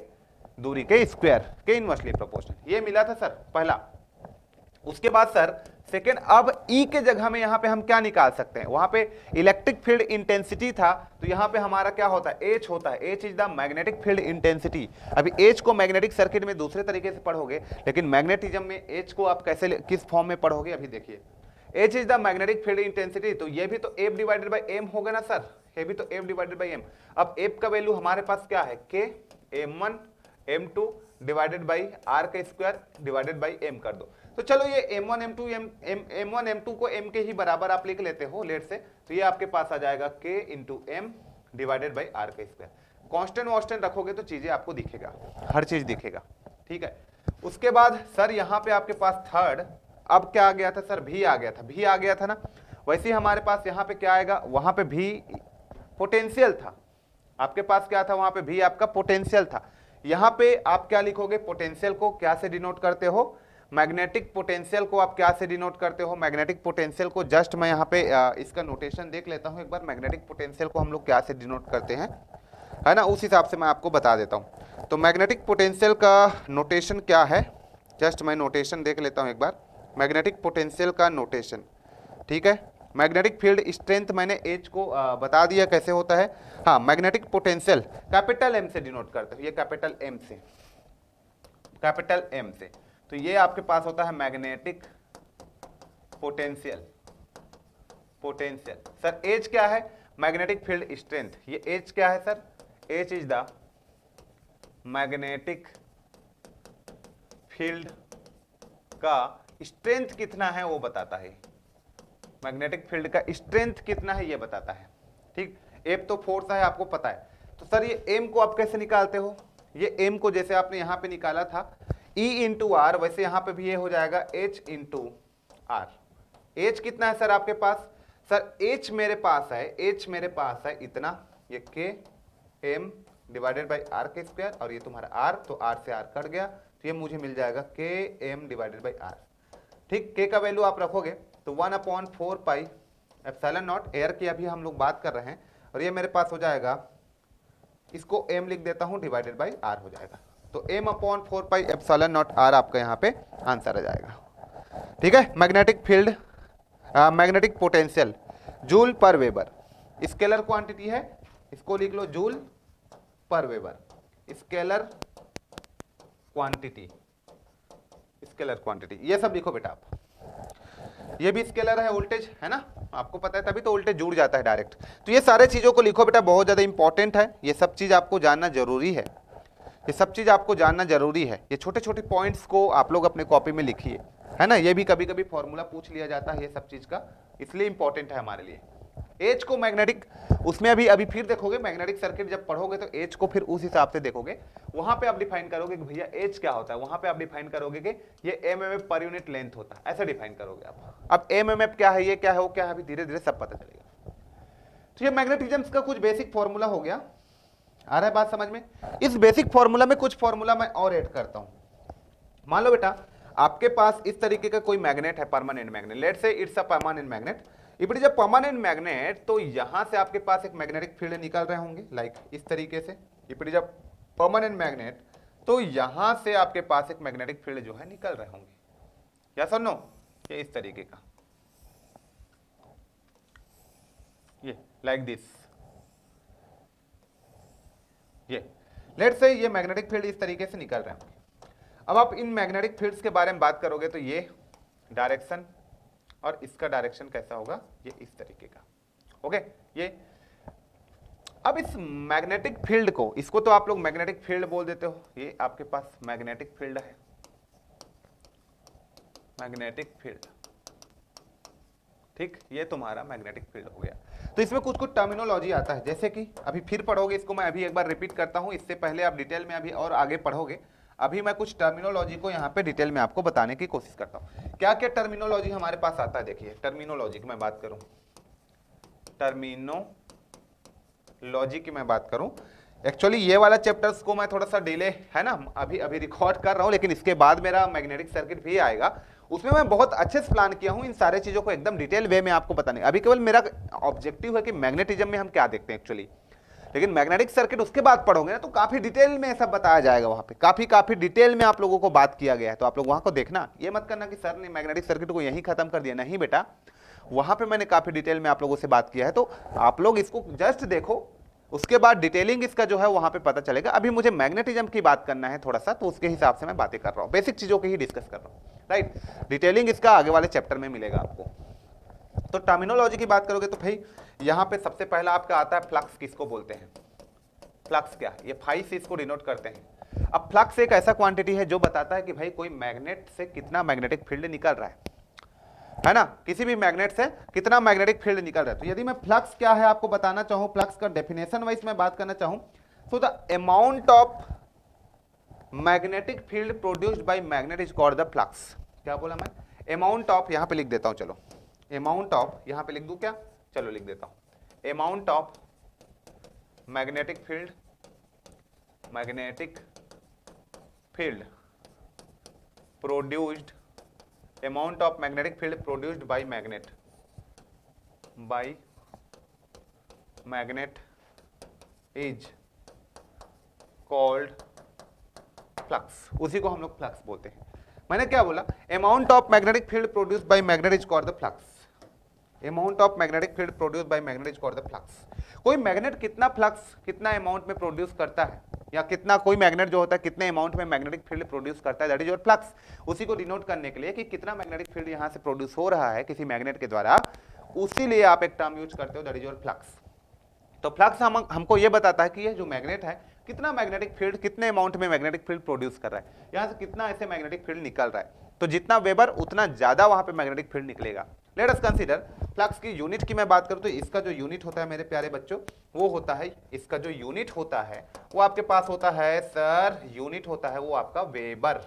Speaker 1: दूरी के स्क्वायर के इनवर्सली प्रोपोर्शनल, ये मिला था सर पहला। उसके बाद सर सेकेंड, अब E के जगह में यहां पे हम क्या निकाल सकते हैं, वहां पे इलेक्ट्रिक फील्ड इंटेंसिटी था, तो यहां पे हमारा क्या होता है, H होता है, H is the magnetic field intensity. अभी H को मैग्नेटिक सर्किट में दूसरे तरीके से पढ़ोगे, लेकिन मैग्नेटिज्म में H को आप कैसे किस फॉर्म में पढ़ोगे, अभी देखिए H is the magnetic field intensity, तो ये भी तो F डिवाइडेड बाई M होगा ना सर, ये भी तो F डिवाइडेड बाई M। अब F का वैल्यू हमारे पास क्या है, K M1 M2 divided by R का स्क्वायर डिवाइडेड बाई M कर दो। तो चलो ये M1 M2 को M के ही बराबर आप लिख लेते हो लेट से, तो ये आपके पास आ जाएगा K into M divided by R का स्क्वायर। कांस्टेंट वांस्टेंट रखोगे तो चीजें आपको दिखेगा, हर चीज दिखेगा, ठीक है। उसके बाद सर यहाँ पे आपके पास थर्ड, अब क्या आ गया था सर, V आ गया था, V आ गया था ना, वैसे ही हमारे पास यहाँ पे क्या आएगा, वहां पे V पोटेंशियल था, आपके पास क्या था वहां पे, V आपका पोटेंशियल था। यहां पे आप क्या लिखोगे, पोटेंशियल को क्या से डिनोट करते हो, मैग्नेटिक पोटेंशियल को आप क्या से डिनोट करते हो, मैग्नेटिक पोटेंशियल को जस्ट मैं यहाँ पे इसका नोटेशन देख लेता हूँ एक बार, मैग्नेटिक पोटेंशियल को हम लोग क्या से डिनोट करते हैं, है ना, उस हिसाब से मैं आपको बता देता हूँ। तो मैग्नेटिक पोटेंशियल का नोटेशन क्या है, जस्ट मैं नोटेशन देख लेता हूँ एक बार, मैग्नेटिक पोटेंशियल का नोटेशन, ठीक है। मैग्नेटिक फील्ड स्ट्रेंथ मैंने H को बता दिया कैसे होता है। हाँ, मैग्नेटिक पोटेंशियल कैपिटल M से डिनोट करते हो, ये कैपिटल M से, कैपिटल M से, तो ये आपके पास होता है magnetic potential, potential. Sir H क्या है, मैग्नेटिक फील्ड स्ट्रेंथ, ये H क्या है sir, H is the magnetic field का स्ट्रेंथ कितना है वो बताता है, मैग्नेटिक फील्ड का स्ट्रेंथ कितना है ये बताता है, ठीक। F तो फोर्स है आपको पता है, तो सर ये M को आप कैसे निकालते हो, ये M को जैसे आपने यहां पे निकाला था E इंटू आर, वैसे यहां पे भी ये हो जाएगा H इंटू आर। H कितना है सर आपके पास, सर H मेरे पास है, H मेरे पास है इतना, ये K M divided by R के स्क्वायर, और ये तुम्हारा R, तो R से R कट गया, तो ये मुझे मिल जाएगा K M divided by R, ठीक। K का वैल्यू आप रखोगे तो 1/4 पाई एप्सिलॉन नॉट, एयर की अभी हम लोग बात कर रहे हैं, और ये मेरे पास हो जाएगा, इसको M लिख देता हूं, डिवाइडेड बाई R हो जाएगा, तो m/4 pi epsilon not R आपका यहाँ पे आंसर आ जाएगा, ठीक है। Magnetic field, magnetic potential joule per weber, scalar quantity है, इसको लिख लो joule per weber, scalar quantity, scalar quantity, ये सब लिखो बेटा आप। ये भी स्केलर है, वोल्टेज है ना, आपको पता है, तभी तो वोल्टेज जुड़ जाता है डायरेक्ट। तो ये सारे चीजों को लिखो बेटा, बहुत ज्यादा इंपॉर्टेंट है, ये सब चीज आपको जानना जरूरी है, ये सब चीज आपको जानना जरूरी है। ये छोटे छोटे पॉइंट्स को आप लोग अपने कॉपी में लिखिए, है ना, ये भी कभी कभी फॉर्मूला पूछ लिया जाता है ये सब चीज का, इसलिए इंपॉर्टेंट है हमारे लिए। H को मैग्नेटिक, उसमें अभी फिर देखोगे मैग्नेटिक सर्किट जब पढ़ोगे तो H को फिर उस हिसाब से देखोगे, वहां पे आप डिफाइन करोगे कि भैया H क्या होता है, वहां पे आप डिफाइन करोगे कि ये mm पर यूनिट लेंथ होता है, ऐसा डिफाइन करोगे आप। अब mm क्या है, ये क्या है, वो क्या है, अभी धीरे धीरे सब पता चलेगा। तो ये मैग्नेटिज्म का कुछ बेसिक फॉर्मूला हो गया, आ रहा है बात समझ में। इस बेसिक फॉर्मूला में कुछ फॉर्मूला मैं और ऐड करता हूं। मान लो बेटा आपके पास इस तरीके का कोई मैग्नेट है, permanent magnet, let's say it's a permanent magnet. If it is a permanent magnet, तो यहां से आपके पास एक मैग्नेटिक फील्ड निकल रहे होंगे, लाइक इस तरीके से। If it is a permanent magnet, तो यहां से आपके पास एक मैग्नेटिक फील्ड जो है निकल रहे होंगे, यस और नो, ये इस तरीके का, ये लाइक दिस, ये लेट्स से ये मैग्नेटिक फील्ड इस तरीके से निकल रहे हैं। अब आप इन मैग्नेटिक फील्ड्स के बारे में बात करोगे तो ये डायरेक्शन और इसका डायरेक्शन कैसा होगा, ये इस तरीके का, ओके। ये अब इस मैग्नेटिक फील्ड को, इसको तो आप लोग मैग्नेटिक फील्ड बोल देते हो, ये आपके पास मैग्नेटिक फील्ड है, मैग्नेटिक फील्ड, ठीक, ये तुम्हारा मैग्नेटिक फील्ड हो गया। तो इसमें कुछ कुछ टर्मिनोलॉजी आता है, जैसे कि अभी फिर पढ़ोगे इसको, मैं अभी एक बार रिपीट करता हूं, इससे पहले आप डिटेल में अभी और आगे पढ़ोगे। अभी मैं कुछ टर्मिनोलॉजी को यहाँ पे डिटेल में आपको बताने की कोशिश करता हूँ। क्या क्या टर्मिनोलॉजी हमारे पास आता है, देखिए टर्मिनोलॉजी की मैं बात करूँ, टर्मिनोलॉजी की मैं बात करूं, एक्चुअली ये वाला चैप्टर्स को मैं थोड़ा सा डिले है ना अभी रिकॉर्ड कर रहा हूं, लेकिन इसके बाद मेरा मैग्नेटिक सर्किट भी आएगा, उसमें मैं बहुत अच्छे से प्लान किया हूं इन सारे चीजों को एकदम डिटेल वे में आपको बताने। अभी केवल मेरा ऑब्जेक्टिव है कि मैग्नेटिज्म में हम क्या देखते हैं एक्चुअली, लेकिन मैग्नेटिक सर्किट उसके बाद पढ़ोगे ना तो काफी डिटेल में सब बताया जाएगा, वहां पे काफी डिटेल में आप लोगों को बात किया गया है, तो आप लोग वहां को देखना, ये मत करना कि सर ने मैग्नेटिक सर्किट को यहीं खत्म कर दिया, नहीं बेटा, वहां पे मैंने काफी डिटेल में आप लोगों से बात किया है, तो आप लोग इसको जस्ट देखो, उसके बाद डिटेलिंग इसका जो है वहां पे पता चलेगा। अभी मुझे मैग्नेटिज्म की बात करना है थोड़ा सा, तो उसके हिसाब से मैं बातें कर रहा हूं, बेसिक चीजों की ही डिस्कस कर रहा हूं, राइट। डिटेलिंग इसका आगे वाले चैप्टर में मिलेगा आपको। तो टर्मिनोलॉजी की बात करोगे तो भाई यहां पे सबसे पहला आपका आता है फ्लक्स, किसको बोलते हैं, फ्लक्स क्या, ये फाई से इसको डिनोट करते हैं। अब फ्लक्स एक ऐसा क्वांटिटी है जो बताता है कि भाई कोई मैग्नेट से कितना मैग्नेटिक फील्ड निकल रहा है ना, किसी भी मैग्नेट से कितना मैग्नेटिक फील्ड निकल रहा है। तो यदि मैं फ्लक्स क्या है आपको बताना चाहूं, फ्लक्स का डेफिनेशन वाइज मैं बात करना चाहूं, तो the amount of magnetic field produced by magnet is called the flux. क्या बोला मैं, अमाउंट ऑफ, यहां पे लिख देता हूं, चलो अमाउंट ऑफ, यहां पे लिख दूं क्या, चलो लिख देता हूं, amount of magnetic field produced, amount of magnetic field produced by magnet is called flux, उसी को हम लोग फ्लक्स बोलते हैं। मैंने क्या बोला, amount of magnetic field produced by magnet is called the flux, amount of magnetic field produced by magnet is called the flux। कोई मैग्नेट कितना फ्लक्स कितना अमाउंट में प्रोड्यूस करता है, या कितना कोई मैग्नेट जो होता है कितने अमाउंट में मैग्नेटिक फील्ड प्रोड्यूस करता है, दैट इज योर फ्लक्स। उसी को डिनोट करने के लिए कि कितना मैग्नेटिक फील्ड यहां से प्रोड्यूस हो रहा है किसी मैग्नेट के द्वारा, उसी लिए आप एक टर्म यूज करते हो, दैट इज योर फ्लक्स। तो फ्लक्स हमको ये बताता है कि ये जो मैग्नेट है कितना मैग्नेटिक फील्ड, कितने अमाउंट में मैग्नेटिक फील्ड प्रोड्यूस कर रहा है, यहां से कितना ऐसे मैग्नेटिक फील्ड निकल रहा है, तो जितना वेबर उतना ज्यादा वहां पे मैग्नेटिक फील्ड निकलेगा। लेट अस कंसीडर फ्लक्स की यूनिट की मैं बात करूं तो इसका जो यूनिट होता है मेरे प्यारे बच्चों, वो होता है, इसका जो यूनिट होता है वो आपके पास होता है सर, यूनिट होता है वो आपका वेबर,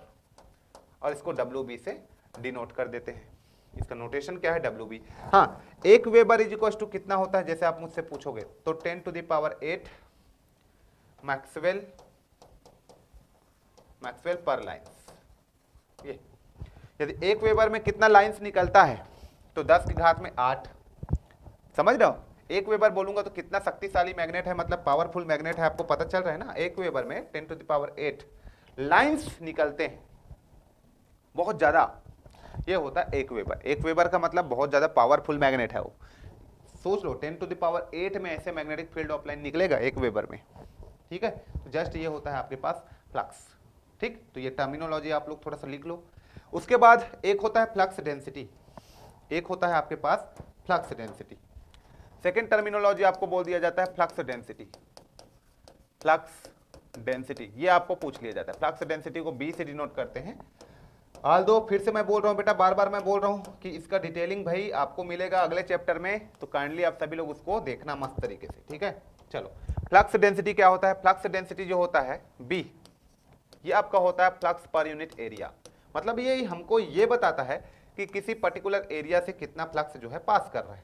Speaker 1: और इसको WB से डिनोट कर देते हैं। इसका नोटेशन क्या है, WB। हाँ, एक वेबर इज इक्वल टू कितना होता है, जैसे आप मुझसे पूछोगे तो 10 to the power 8 मैक्सवेल पर लाइन्स। ये यदि एक वेबर में कितना लाइन्स निकलता है तो 10 की घात में 8, समझ रहे हो, एक वेबर बोलूंगा तो कितना शक्तिशाली मैग्नेट है, मतलब पावरफुल मैग्नेट है, आपको पता चल रहा है ना। एक वेबर में 10 to the power 8 लाइन्स निकलते हैं, बहुत ज्यादा, ये होता है एक वेबर। एक वेबर का मतलब बहुत ज्यादा पावरफुल मैग्नेट है वो, सोच लो 10 to the power 8 में ऐसे मैग्नेटिक फील्ड ऑफ लाइन निकलेगा एक वेबर में, ठीक है। तो जस्ट ये होता है आपके पास फ्लक्स, ठीक। तो ये टर्मिनोलॉजी आप लोग थोड़ा सा लिख लो। उसके बाद एक होता है फ्लक्स डेंसिटी, एक होता है आपके पास फ्लक्स डेंसिटी। सेकेंड टर्मिनोलॉजी आपको बोल दिया जाता है फ्लक्स डेंसिटी। फ्लक्स डेंसिटी ये आपको पूछ लिया जाता है, फ्लक्स डेंसिटी को B से डिनोट करते हैं। ऑल्दो फिर से मैं बोल रहा हूं बेटा, बार बार मैं बोल रहा हूं कि इसका डिटेलिंग भाई आपको मिलेगा अगले चैप्टर में, तो काइंडली आप सभी लोग उसको देखना मस्त तरीके से, ठीक है। चलो, फ्लक्स डेंसिटी क्या होता है, फ्लक्स डेंसिटी जो होता है B, ये आपका होता है फ्लक्स पर यूनिट एरिया, मतलब ये हमको ये बताता है कि किसी पर्टिकुलर एरिया से कितना फ्लक्स जो है पास कर रहा है,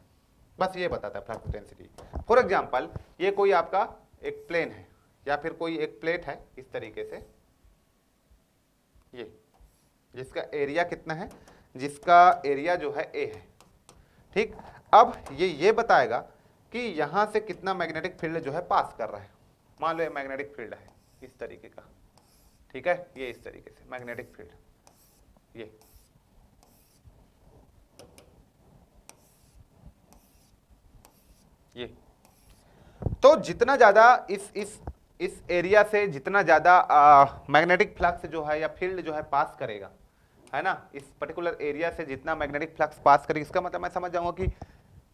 Speaker 1: बस ये बताता है फ्लक्स डेंसिटी। फॉर एग्जांपल ये कोई आपका एक प्लेन है या फिर कोई एक प्लेट है इस तरीके से, ये जिसका एरिया कितना है, जिसका एरिया जो है A है, ठीक। अब ये बताएगा कि यहां से कितना मैग्नेटिक फील्ड जो है पास कर रहा है। मान लो ये मैग्नेटिक फील्ड है इस तरीके का, ठीक है, ये इस तरीके से मैग्नेटिक फील्ड, ये तो जितना ज्यादा इस एरिया से जितना ज्यादा मैग्नेटिक फ्लक्स जो है या फील्ड जो है पास करेगा, है ना, इस पर्टिकुलर एरिया से जितना मैग्नेटिक फ्लक्स पास करेगा, इसका मतलब मैं समझ जाऊंगा कि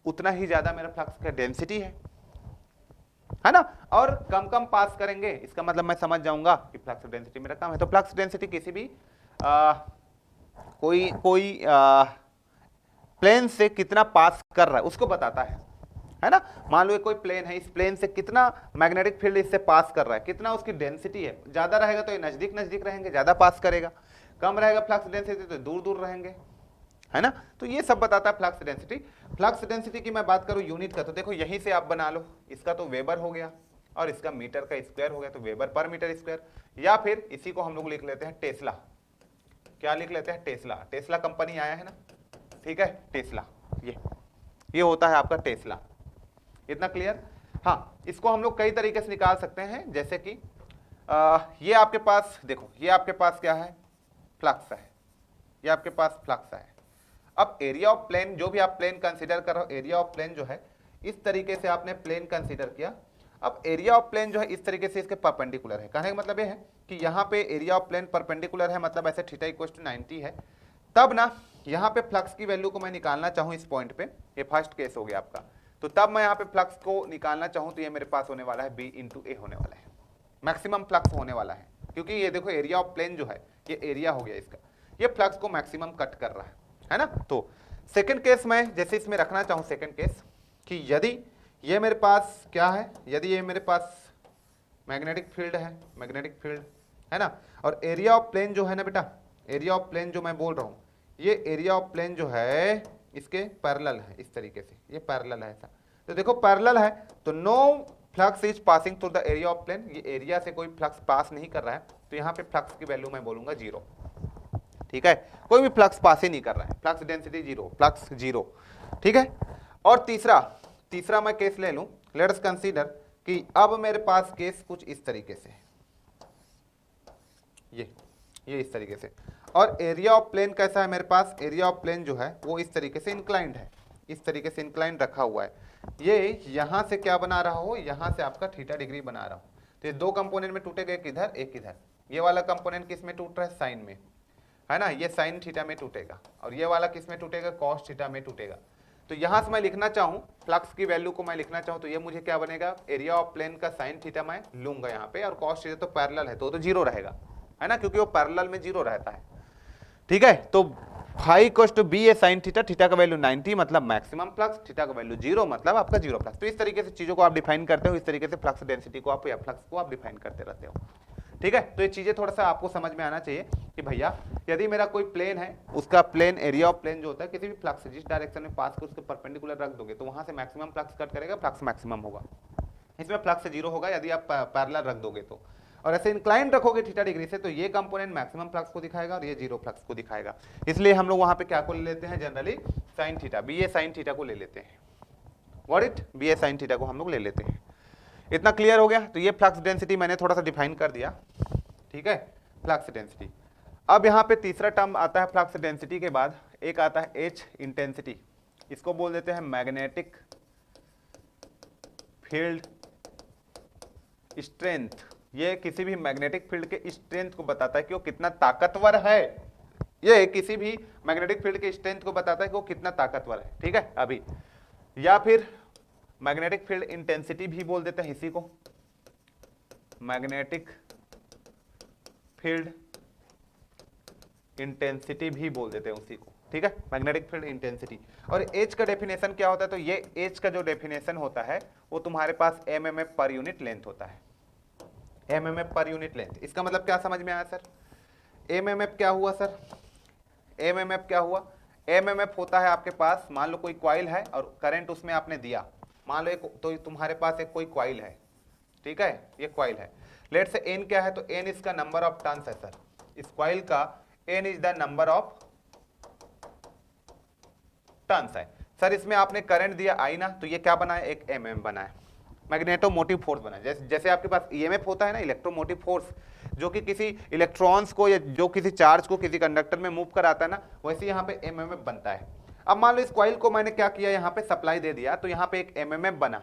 Speaker 1: उतना ही ज्यादा मेरा फ्लक्स का डेंसिटी है ना। और कम पास करेंगे, इसका मतलब मैं समझ जाऊंगा कि फ्लक्स डेंसिटी मेरा कम है। तो फ्लक्स डेंसिटी किसी भी कोई प्लेन से कितना पास कर रहा है उसको बताता है ना। मान लो कोई प्लेन है, इस प्लेन से कितना मैग्नेटिक फील्ड इससे पास कर रहा है, कितना उसकी डेंसिटी है। ज्यादा रहेगा तो ये नजदीक नजदीक रहेंगे, ज्यादा पास करेगा, कम रहेगा फ्लक्स डेंसिटी तो दूर दूर रहेंगे, है ना। तो ये सब बताता है फ्लक्स डेंसिटी। फ्लक्स डेंसिटी की मैं बात करूं यूनिट का, तो देखो यहीं से आप बना लो, इसका तो वेबर हो गया और इसका मीटर का स्क्वायर हो गया, तो वेबर पर मीटर स्क्वायर, या फिर इसी को हम लोग लिख लेते हैं टेस्ला। क्या लिख लेते हैं? टेस्ला। टेस्ला कंपनी आया है ना, ठीक है, टेस्ला, ये होता है आपका टेस्ला। इतना क्लियर? हाँ, इसको हम लोग कई तरीके से निकाल सकते हैं, जैसे कि ये आपके पास देखो, ये आपके पास क्या है? फ्लक्स है, ये आपके पास फ्लक्स है। अब एरिया ऑफ प्लेन, जो भी आप प्लेन कंसीडर कर रहे हो, एरिया ऑफ प्लेन जो है इस तरीके से आपने प्लेन कंसीडर किया। अब एरिया ऑफ प्लेन जो है इस तरीके से इसके परपेंडिकुलर है। कहने का मतलब ये है कि यहाँ पे एरिया ऑफ प्लेन परपेंडिकुलर है, मतलब ऐसे थीटा इक्वल टू 90 है। तब ना यहाँ पे फ्लक्स की वैल्यू को मैं निकालना चाहूँ इस पॉइंट पे, ये फर्स्ट केस हो गया आपका, तो तब मैं यहाँ पे फ्लक्स को निकालना चाहूँ तो ये मेरे पास होने वाला है B इंटू ए होने वाला है, मैक्सिमम फ्लक्स होने वाला है, क्योंकि ये देखो एरिया ऑफ प्लेन जो है ये एरिया हो गया इसका, ये फ्लक्स को मैक्सिमम कट कर रहा है ना। तो सेकंड केस में जैसे इसमें रखना चाहूँ, सेकंड केस कि यदि ये मेरे पास क्या है, यदि ये मेरे पास मैग्नेटिक फील्ड है, मैग्नेटिक फील्ड है ना, और एरिया ऑफ प्लेन जो है ना बेटा, एरिया ऑफ प्लेन जो मैं बोल रहा हूँ, ये एरिया ऑफ प्लेन जो है इसके पैरेलल है, इस तरीके से ये पैरेलल है ऐसा। तो देखो पैरेलल है तो no flux is passing through the area of plane, ये एरिया से कोई फ्लक्स पास नहीं कर रहा है, तो यहाँ पे फ्लक्स की वैल्यू मैं बोलूंगा 0। ठीक है, कोई भी फ्लक्स पास ही नहीं कर रहा है, फ्लक्स डेंसिटी 0, फ्लक्स 0। ठीक है, और तीसरा मैं केस ले लूं, लेट्स कंसीडर कि अब मेरे पास केस कुछ इस तरीके से, ये इस तरीके से, और एरिया ऑफ प्लेन कैसा है मेरे पास, एरिया ऑफ प्लेन जो है वो इस तरीके से इंक्लाइंड है, इस तरीके से इंक्लाइंड रखा हुआ है। ये यहां से क्या बना रहा हो, यहां से आपका थीटा डिग्री बना रहा हो, तो ये दो कंपोनेंट में टूटेगा, एक इधर एक इधर। ये वाला कंपोनेंट किस में टूट रहा है? साइन में, है ना, ये साइन थीटा में टूटेगा, और ये वाला किस में टूटेगा? कॉस थीटा में टूटेगा। तो यहां से मैं लिखना चाहूं फ्लक्स की वैल्यू को मैं लिखना चाहूं तो ये मुझे क्या बनेगा? एरिया ऑफ प्लेन का साइन थीटा मैं लूंगा यहाँ पे, और कॉस थीटा तो पैरेलल है तो 0 रहेगा, है ना, क्योंकि वो पैरेलल में 0 रहता है। ठीक है, तो phi equals to B A sine theta, theta का वैल्यू 90 मतलब मैक्सिमम फ्लक्स, थीटा का वैल्यू 0 मतलब आपका 0 फ्लक्स। तो इस तरीके से चीजों को आप डिफाइन करते हो, इस तरीके से फ्लक्स डेंसिटी को आप या फ्लक्स को आप डिफाइन करते रहते हो। ठीक है, तो ये चीजें थोड़ा सा आपको समझ में आना चाहिए कि भैया यदि मेरा कोई प्लेन है, उसका प्लेन एरिया ऑफ प्लेन जो होता है किसी भी फ्लक्स जिस डायरेक्शन में पास कर उसके परपेंडिकुलर रख दोगे तो वहां से मैक्सिमम फ्लक्स कट करेगा, फ्लक्स मैक्सिमम होगा। इसमें फ्लक्स 0 होगा यदि आप पैरेलल रख दोगे तो, और ऐसे इंक्लाइन रखोगे थीटा डिग्री से तो ये कंपोनेंट मैक्सिमम फ्लक्स को दिखाएगा और ये 0 फ्लक्स को दिखाएगा। इसलिए हम लोग वहां पे क्या को ले लेते हैं generally? Sine theta, B A sine theta को ले लेते हैं। What it? B A sine theta को हम लोग ले लेते हैं। इतना क्लियर हो गया? तो ये फ्लक्स डेंसिटी मैंने थोड़ा सा डिफाइन कर दिया। ठीक है, फ्लक्स डेंसिटी। अब यहाँ पे तीसरा टर्म आता है फ्लक्स डेंसिटी के बाद, एक आता है एच इंटेंसिटी, इसको बोल देते हैं मैग्नेटिक फील्ड स्ट्रेंथ। ये किसी भी मैग्नेटिक फील्ड के स्ट्रेंथ को बताता है कि वो कितना ताकतवर है, ये किसी भी मैग्नेटिक फील्ड के स्ट्रेंथ को बताता है कि वो कितना ताकतवर है। ठीक है, अभी या फिर मैग्नेटिक फील्ड इंटेंसिटी भी बोल देते हैं इसी को, मैग्नेटिक फील्ड इंटेंसिटी भी बोल देते हैं उसी को। ठीक है, मैग्नेटिक फील्ड इंटेंसिटी। और एच का डेफिनेशन क्या होता है? तो ये एच का जो डेफिनेशन होता है वो तुम्हारे पास एमएमएफ पर यूनिट लेंथ होता है, एमएमएफ पर यूनिट लेंथ। इसका मतलब क्या समझ में आया सर? एमएमएफ क्या हुआ सर? एमएमएफ क्या हुआ? एमएमएफ होता है आपके पास, मान लो कोई कॉइल है और करंट उसमें आपने दिया, मान लो तो तुम्हारे पास एक कोई कॉइल है, ठीक है, ये कॉइल है, लेट से एन क्या है? तो एन इसका नंबर ऑफ टर्न्स है सर, इस कॉइल का N is the number of turns है सर। इसमें आपने करंट दिया आई ना, तो ये क्या बना है? एक एमएम बना है, मैग्नेटोमोटिव फोर्स बना है। जैसे आपके पास ईएमएफ होता है ना, इलेक्ट्रोमोटिव फोर्स, जो कि किसी इलेक्ट्रॉन्स को या जो किसी चार्ज को किसी कंडक्टर में मूव कराता है ना, वैसे यहाँ पे एमएमएफ बनता है। अब मान लो इस कॉइल को मैंने क्या किया, यहाँ पे सप्लाई दे दिया, तो यहाँ पे एक एमएमएफ बना।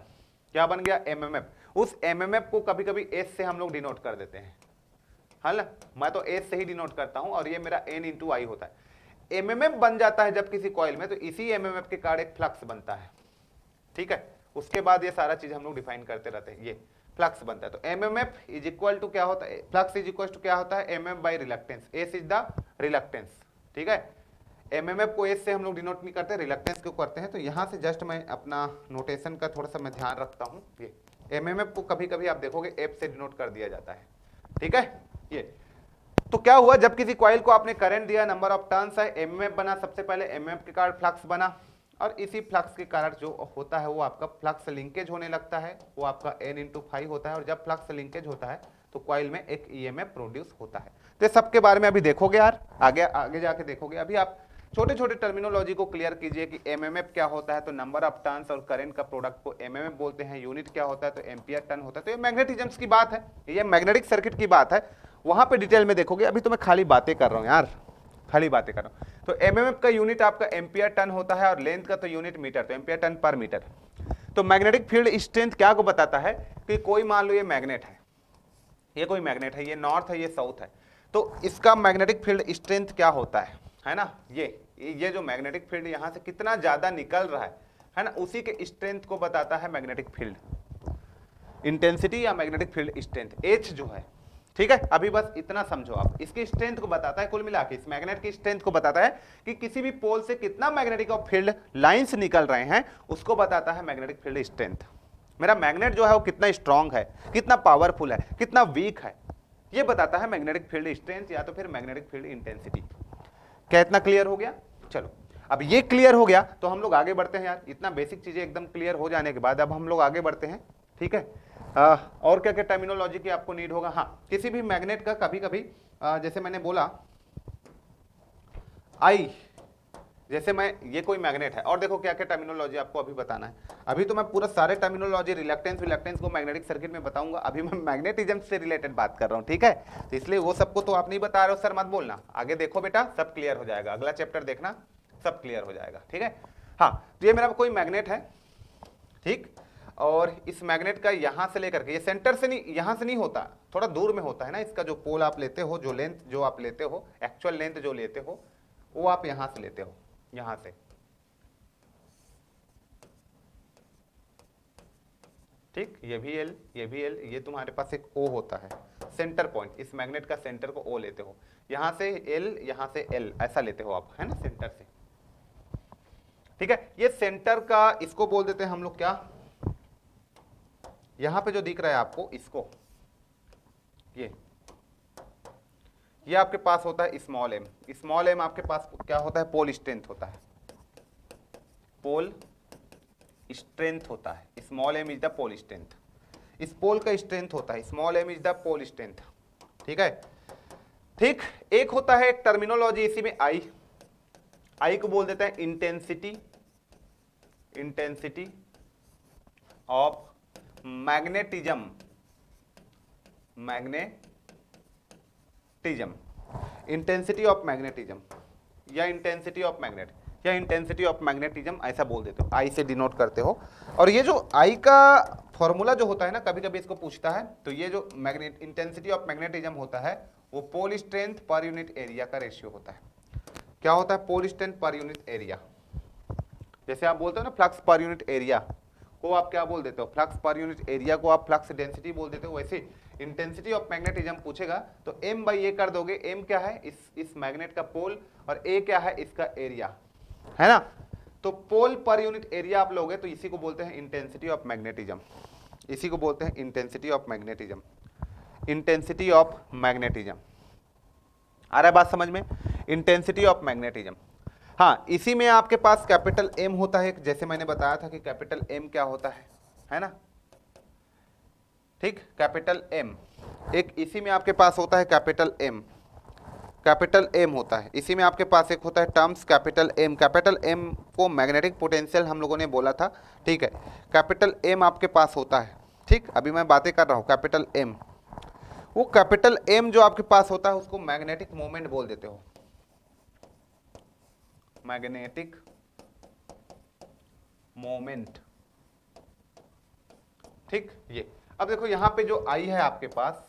Speaker 1: क्या बन गया? एमएमएफ। उस एमएमएफ को कभी कभी एस से हम लोग डिनोट कर देते हैं, है ना, मैं तो एस से ही डिनोट करता हूं, और ये मेरा एन इंटू आई होता है। एमएमएफ बन जाता है जब किसी कॉइल में, तो इसी एमएमएफ के कारण एक फ्लक्स बनता है। ठीक है, उसके बाद ये सारा चीज हम लोग डिफाइन करते रहते हैं, ये फ्लक्स बनता है। तो एमएमएफ इज इक्वल टू क्या होता है? फ्लक्स इज इक्वल टू क्या होता है? MF by reluctance, S is the reluctance. ठीक है, एमएमएफ को एस से हम लोग डिनोट नहीं करते, रिलक्टेंस को करते हैं। तो यहां से जस्ट मैं अपना नोटेशन का थोड़ा सा मैं ध्यान रखता हूं, ये एमएमएफ को कभी कभी आप देखोगे एफ से डिनोट कर दिया जाता है। ठीक है, ये तो क्या हुआ, जब किसी कॉइल को आपने करंट दिया, नंबर ऑफ टर्न्स है, एमएमएफ बना, सबसे पहले एमएमएफ के कारण फ्लक्स बना, और इसी फ्लक्स के कारण जो होता है वो आपका फ्लक्स लिंकेज होने लगता है, वो आपका n/5 होता है, और जब फ्लक्स लिंकेज होता है तो कॉइल में एक ईएमएफ प्रोड्यूस होता है। तो ये सबके बारे में अभी देखोगे यार, आगे आगे जाके देखोगे। अभी आप छोटे छोटे टर्मिनोलॉजी को क्लियर कीजिए कि एमएमएफ क्या होता है, तो नंबर ऑफ टर्न्स और करंट का प्रोडक्ट को एमएमएफ बोलते हैं। यूनिट क्या होता है, तो एम्पियर टर्न होता है। तो ये मैग्नेटिज्म्स की बात है, ये मैग्नेटिक सर्किट की बात है, वहां पे डिटेल में देखोगे। अभी तो मैं खाली बातें कर रहा हूं यार, खाली बातें कर रहा हूं। तो एमएमएफ का यूनिट आपका एम्पियर टर्न होता है, और लेंथ का तो यूनिट मीटर, तो एम्पियर टर्न पर मीटर। तो मैग्नेटिक फील्ड स्ट्रेंथ क्या को बताता है कि कोई मान लो ये मैग्नेट है, ये कोई मैग्नेट है, ये नॉर्थ है, ये साउथ है, तो इसका मैग्नेटिक फील्ड स्ट्रेंथ क्या होता है ना, ये जो मैग्नेटिक फील्ड यहां से कितना ज्यादा निकल रहा है ना, उसी के स्ट्रेंथ को बताता है मैग्नेटिक फील्ड इंटेंसिटी या मैग्नेटिक फील्ड स्ट्रेंथ, एच जो है। ठीक है, अभी बस इतना समझो आप, इसकी स्ट्रेंथ को बताता है, कुल मिला के इस मैग्नेट की स्ट्रेंथ को बताता है कि किसी भी पोल से कितना मैग्नेटिक फील्ड लाइंस निकल रहे हैं, उसको बताता है मैग्नेटिक फील्ड स्ट्रेंथ। मेरा मैग्नेट जो है वो कितना स्ट्रांग है, कितना पावरफुल है, कितना वीक है, ये बताता है मैग्नेटिक फील्ड स्ट्रेंथ या तो फिर मैग्नेटिक फील्ड इंटेंसिटी। क्या इतना क्लियर हो गया? चलो, अब ये क्लियर हो गया तो हम लोग आगे बढ़ते हैं यार। इतना बेसिक चीजें एकदम क्लियर हो जाने के बाद अब हम लोग आगे बढ़ते हैं। ठीक है, और क्या क्या टर्मिनोलॉजी की आपको नीड होगा? हाँ, किसी भी मैग्नेट का कभी कभी जैसे मैंने बोला आई, जैसे मैं ये कोई मैग्नेट है, और देखो क्या क्या टर्मिनोलॉजी आपको अभी बताना है। अभी तो मैं पूरा सारे टर्मिनोलॉजी रिलक्टेंस को मैग्नेटिक सर्किट में बताऊंगा, अभी मैं मैग्नेटिज्म से रिलेटेड बात कर रहा हूं। ठीक है, तो इसलिए वो सबको तो आप नहीं बता रहे हो सर, मत बोलना, आगे देखो बेटा, सब क्लियर हो जाएगा, अगला चैप्टर देखना, सब क्लियर हो जाएगा। ठीक है, हाँ, तो ये मेरा कोई मैग्नेट है, ठीक, और इस मैग्नेट का यहां से लेकर के, ये सेंटर से नहीं, यहां से नहीं होता, थोड़ा दूर में होता है ना, इसका जो पोल आप लेते हो, जो लेंथ जो आप लेते हो, एक्चुअल लेंथ जो लेते हो, वो आप यहां से लेते हो, यहां से, ठीक, ये भी एल, ये भी एल, ये तुम्हारे पास एक ओ होता है, सेंटर पॉइंट, इस मैग्नेट का सेंटर को ओ लेते हो, यहां से एल, यहां से एल, ऐसा लेते हो आप, है ना, सेंटर से। ठीक है, ये सेंटर का, इसको बोल देते हैं हम लोग क्या, यहां पे जो दिख रहा है आपको, इसको, ये आपके पास होता है स्मॉल एम। स्मॉल एम आपके पास क्या होता है? पोल स्ट्रेंथ होता है, पोल स्ट्रेंथ होता है। Small M is the pole strength, इस पोल का स्ट्रेंथ होता है, small M is the pole strength. ठीक है, ठीक, एक होता है एक टर्मिनोलॉजी इसी में आई, आई को बोल देते हैं intensity, intensity of magnetism, magnetism, intensity of magnetism, या इंटेंसिटी ऑफ मैग्नेट, या इंटेंसिटी ऑफ मैग्नेटिज्म, ऐसा बोल देते हो, आई से डिनोट करते हो। और ये जो आई का फॉर्मूला जो होता है ना, कभी कभी इसको पूछता है, तो ये जो मैग्नेट इंटेंसिटी ऑफ मैग्नेटिज्म होता है, वो पोल स्ट्रेंथ पर यूनिट एरिया का रेशियो होता है। क्या होता है? पोल स्ट्रेंथ पर यूनिट एरिया। जैसे आप बोलते हो ना फ्लक्स पर यूनिट एरिया को आप क्या बोल देते हो? फ्लक्स पर यूनिट एरिया को आप फ्लक्स डेंसिटी बोल देते हो। वैसे इंटेंसिटी ऑफ मैग्नेटिज्म पूछेगा तो m बाई ए कर दोगे। m क्या है? इस मैग्नेट का पोल, और a क्या है? इसका एरिया, है ना। तो पोल पर यूनिट एरिया आप लोगे तो इसी को बोलते हैं इंटेंसिटी ऑफ मैग्नेटिज्म, इसी को बोलते हैं intensity of magnetism, intensity of magnetism. आ रहा है बात समझ में? Intensity of magnetism. हाँ, इसी में आपके पास कैपिटल M होता है, जैसे मैंने बताया था कि कैपिटल M क्या होता है ना, ठीक, कैपिटल M, एक इसी में आपके पास होता है कैपिटल M, कैपिटल M होता है। इसी में आपके पास एक होता है terms capital M, capital M को मैग्नेटिक पोटेंशियल हम लोगों ने बोला था, ठीक है। कैपिटल M आपके पास होता है, ठीक, अभी मैं बातें कर रहा हूँ कैपिटल M। वो कैपिटल M जो आपके पास होता है उसको मैग्नेटिक मोमेंट बोल देते हो, मैग्नेटिक मोमेंट, ठीक। ये अब देखो यहाँ पे जो I है आपके पास,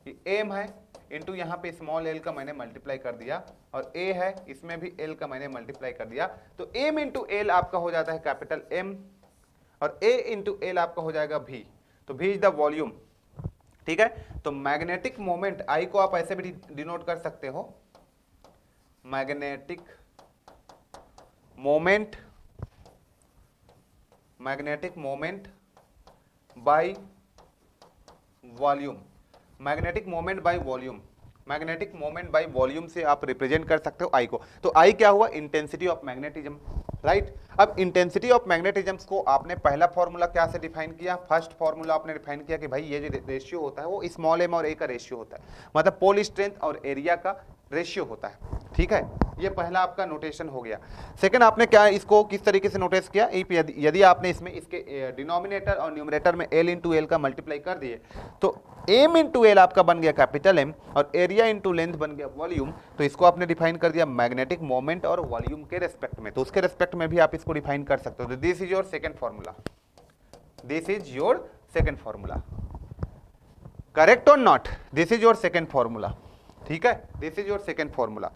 Speaker 1: ये M है इंटू यहाँ पे स्मॉल l का मैंने मल्टीप्लाई कर दिया, और A है इसमें भी l का मैंने मल्टीप्लाई कर दिया, तो M इंटू l आपका हो जाता है कैपिटल M, और A इंटू l आपका हो जाएगा V, तो V इज द वॉल्यूम, ठीक है। तो मैग्नेटिक मोमेंट I को आप ऐसे भी डिनोट कर सकते हो, magnetic moment, magnetic moment by volume, magnetic moment by volume. Magnetic moment by volume से आप रिप्रेजेंट कर सकते हो आई को। तो आई क्या हुआ, इंटेंसिटी ऑफ मैग्नेटिज्म, राइट। अब इंटेंसिटी ऑफ मैग्नेटिज्म को आपने पहला फॉर्मूला क्या से डिफाइन किया, फर्स्ट फॉर्मूला आपने डिफाइन किया कि भाई ये जो रेशियो होता है वो स्मॉल एम और ए का रेशियो होता है, मतलब पोल स्ट्रेंथ और एरिया का रेशियो होता है, ठीक है। ये पहला आपका नोटेशन हो गया। सेकंड आपने क्या इसको किस तरीके से नोटिस किया, यदि आपने इसमें इसके डिनोमिनेटर और न्यूमरेटर में एल इंटू एल का मल्टीप्लाई कर दिए तो एम इंटू एल आपका बन गया कैपिटल एम और एरिया इंटू लेंथ बन गया वॉल्यूम। तो इसको आपने डिफाइन कर दिया मैग्नेटिक मोमेंट और वॉल्यूम के रेस्पेक्ट में, तो उसके रेस्पेक्ट में भी आप इसको डिफाइन कर सकते हो। This is your second formula, this is your second formula, correct और not, this is your second formula, ठीक है, this is your second formula.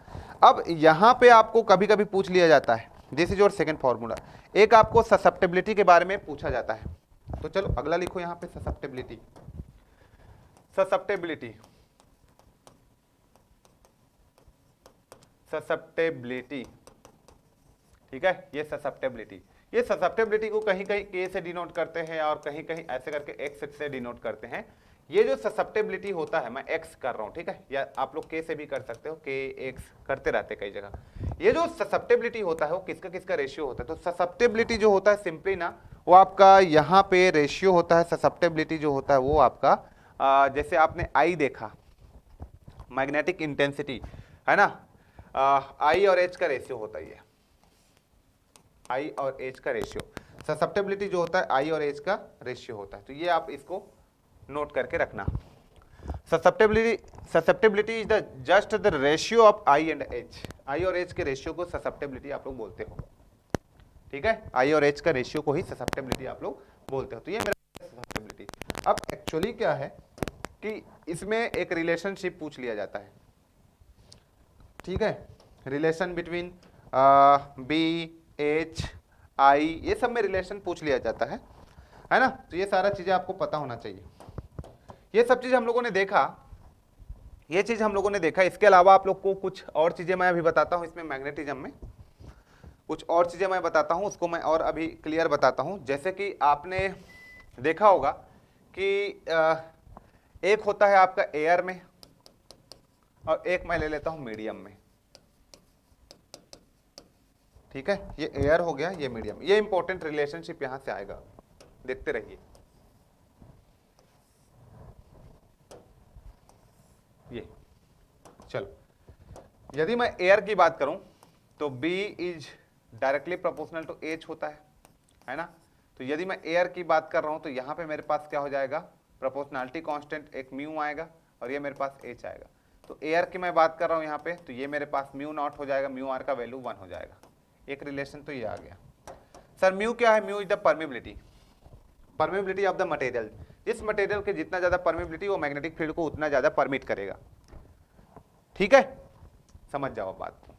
Speaker 1: अब यहां पे आपको कभी कभी पूछ लिया जाता है, this is your second formula, एक आपको ससेप्टेबिलिटी के बारे में पूछा जाता है। तो चलो अगला लिखो यहां पे ससेप्टेबिलिटी, ससेप्टेबिलिटी, ससेप्टेबिलिटी, ठीक है, ये ससेप्टेबिलिटी, ये ससेप्टेबिलिटी को कहीं कहीं के से डिनोट करते हैं और कहीं कहीं ऐसे करके एक्स से डिनोट करते हैं। ये जो ससेप्टेबिलिटी होता है, मैं एक्स कर रहा हूं, ठीक है, या आप लोग के से भी कर सकते हो, के एक्स करते रहते कई जगह। ये जो ससेप्टेबिलिटी होता है वो किसका किसका रेशियो होता है, तो ससेप्टेबिलिटी जो होता है सिंपली ना वो आपका यहाँ पे रेशियो होता है, ससेप्टेबिलिटी जो होता है वो आपका जैसे आपने आई देखा, मैग्नेटिक इंटेंसिटी है ना, आई और एच का रेशियो होता है, आई और एच का रेशियो, ससेप्टेबिलिटी जो होता है आई और एच का रेशियो होता है। तो ये आप इसको नोट करके रखना, susceptibility is the just the ratio of I and H, I और एच के रेशियो को ससेप्टेबिलिटी आप लोग बोलते हो, ठीक है, आई और एच का रेशियो को ही ससेप्टेबिलिटी आप लोग बोलते हो। तो ये मेरा ससेप्टेबिलिटी। अब एक्चुअली क्या है कि इसमें एक रिलेशनशिप पूछ लिया जाता है, ठीक है, relation between B H I, ये सब में रिलेशन पूछ लिया जाता है ना। तो ये सारा चीजें आपको पता होना चाहिए, ये सब चीज हम लोगों ने देखा, ये चीज हम लोगों ने देखा। इसके अलावा आप लोग को कुछ और चीजें मैं अभी बताता हूं, इसमें मैग्नेटिज्म में कुछ और चीजें मैं बताता हूं, उसको मैं और अभी क्लियर बताता हूं। जैसे कि आपने देखा होगा कि एक होता है आपका एयर में और एक मैं ले लेता हूं मीडियम में, ठीक है, ये एयर हो गया, ये मीडियम, ये इंपॉर्टेंट रिलेशनशिप यहां से आएगा, देखते रहिए। ये चलो, यदि मैं एयर की बात करूं तो B is directly proportional to H होता है ना। तो यदि मैं एयर की बात कर रहा हूं तो यहां पे मेरे पास क्या हो जाएगा, प्रोपोर्शनैलिटी कांस्टेंट एक म्यू आएगा और ये मेरे पास H आएगा। तो एयर की मैं बात कर रहा हूं यहां पे, तो ये मेरे पास म्यू नॉट हो जाएगा, म्यू आर का वैल्यू 1 हो जाएगा। एक रिलेशन तो ये आ गया। सर म्यू क्या है, mu is the permeability, permeability of the material, जिस मटेरियल के जितना ज्यादा परमिबिलिटी वो मैग्नेटिक फील्ड को उतना ज्यादा परमिट करेगा, ठीक है, समझ जाओ बात को,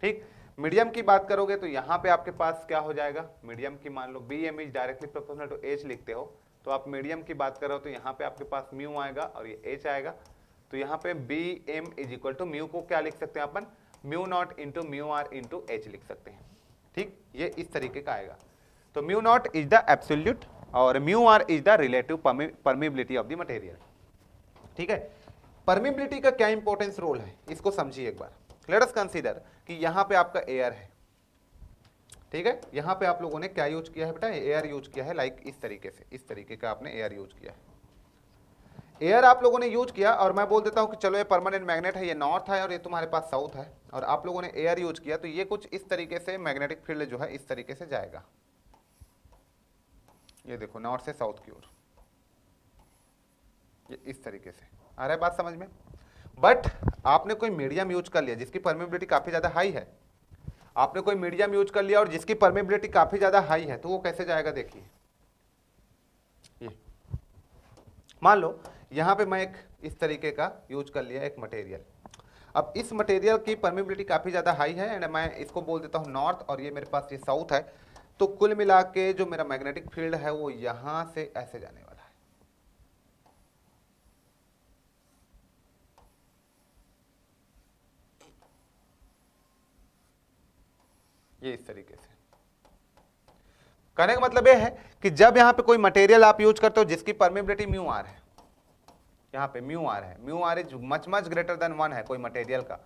Speaker 1: ठीक। मीडियम की बात करोगे तो यहां पे आपके पास क्या हो जाएगा, मीडियम की मान लो B M is directly proportional to H लिखते हो, तो आप मीडियम की बात करो तो यहाँ पे आपके पास म्यू आएगा और ये एच आएगा। तो यहाँ पे B M is equal to mu को क्या लिख सकते हैं अपन, mu naught into mu R into H लिख सकते हैं, ठीक, ये इस तरीके का आएगा। तो mu naught is the absolute और mu are is the relative permeability of the material, ठीक है। परमिबिलिटी का क्या इंपॉर्टेंस रोल है इसको समझिए एक बार। लेट अस कंसीडर कि यहां पे आपका एयर है, ठीक है, यहां पे आप लोगों ने क्या यूज किया है बेटा, एयर यूज किया है, लाइक इस तरीके से, इस तरीके का आपने एयर यूज किया है। एयर आप लोगों ने यूज किया और मैं बोल देता हूं कि चलो ये परमानेंट मैग्नेट है, ये नॉर्थ है और ये तुम्हारे पास साउथ है, और आप लोगों ने एयर यूज किया, तो ये कुछ इस तरीके से मैग्नेटिक फील्ड जो है इस तरीके से जाएगा, ये देखो नॉर्थ से साउथ की ओर, ये इस तरीके से आ रहा है, बात समझ में। बट आपने कोई मीडियम यूज कर लिया जिसकी परमिबिलिटी काफी ज्यादा हाई है, आपने कोई मीडियम यूज कर लिया और जिसकी परमिबिलिटी काफी ज्यादा हाई है, तो वो कैसे जाएगा, देखिए ये मान लो यहां पे मैं एक इस तरीके का यूज कर लिया एक मटेरियल, अब इस मटेरियल की परमिबिलिटी काफी ज्यादा हाई है एंड मैं इसको बोल देता हूं नॉर्थ और ये मेरे पास ये साउथ है, तो कुल मिला के जो मेरा मैग्नेटिक फील्ड है वो यहां से ऐसे जाने वाला है, ये इस तरीके से। कहने का मतलब ये है कि जब यहां पे कोई मटेरियल आप यूज करते हो जिसकी परमिबिलिटी म्यू आर है, यहाँ पे म्यू आर है, mu are is much much greater than 1 है कोई मटेरियल का,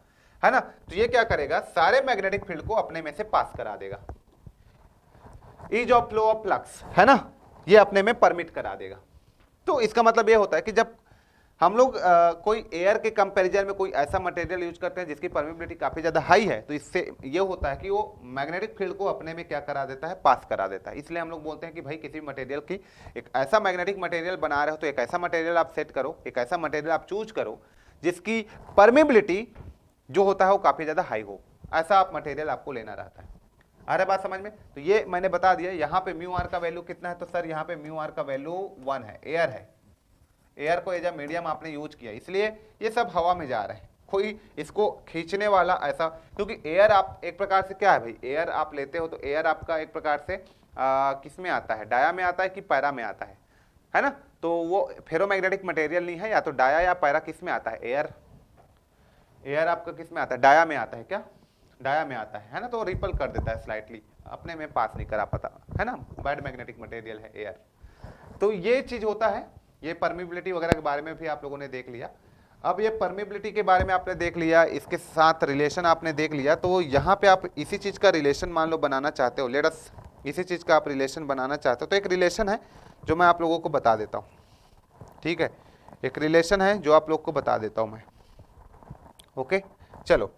Speaker 1: है ना। तो ये क्या करेगा, सारे मैग्नेटिक फील्ड को अपने में से पास करा देगा, ease of flow of flux, है ना, ये अपने में परमिट करा देगा। तो इसका मतलब ये होता है कि जब हम लोग कोई एयर के कंपैरिजन में कोई ऐसा मटेरियल यूज करते हैं जिसकी परमिबिलिटी काफी ज्यादा हाई है, तो इससे ये होता है कि वो मैग्नेटिक फील्ड को अपने में क्या करा देता है, पास करा देता है। इसलिए हम लोग बोलते हैं कि भाई किसी मटेरियल की, एक ऐसा मैग्नेटिक मटेरियल बना रहे हो तो एक ऐसा मटेरियल आप सेट करो, एक ऐसा मटेरियल आप चूज करो जिसकी परमिबिलिटी जो होता है वो काफी ज्यादा हाई हो, ऐसा आप मटेरियल आपको लेना रहता है। आ रहा बात समझ में। तो ये मैंने बता दिया, यहाँ पे म्यू आर का वैल्यू कितना है, तो सर यहाँ पे म्यू आर का वैल्यू 1 है, एयर है, एयर को एज अ मीडियम आपने यूज किया, इसलिए ये सब हवा में जा रहे हैं, कोई इसको खींचने वाला ऐसा, क्योंकि एयर आप एक प्रकार से क्या है भाई, एयर आप लेते हो तो एयर आपका एक प्रकार से किस में आता है, डाया में आता है कि पैरा में आता है ना। तो वो फेरोमैग्नेटिक मटेरियल नहीं है, या तो डाया या पैरा, किस में आता है, एयर, एयर आपका किस में आता है, डाया में आता है, क्या डाया में आता है ना। तो रिपल कर देता है स्लाइटली, अपने में पास नहीं करा पाता, है ना, बैड मैग्नेटिक मटेरियल है एयर। तो ये चीज होता है, ये परमिबिलिटी वगैरह के बारे में भी आप लोगों ने देख लिया। अब ये परमिबिलिटी के बारे में आपने देख लिया, इसके साथ रिलेशन आपने देख लिया, तो यहाँ पे आप इसी चीज का रिलेशन मान लो बनाना चाहते हो, लेट अस इसी चीज का आप रिलेशन बनाना चाहते हो, तो एक रिलेशन है जो मैं आप लोगों को बता देता हूँ, ठीक है, एक रिलेशन है जो आप लोग को बता देता हूँ मैं, ओके। चलो,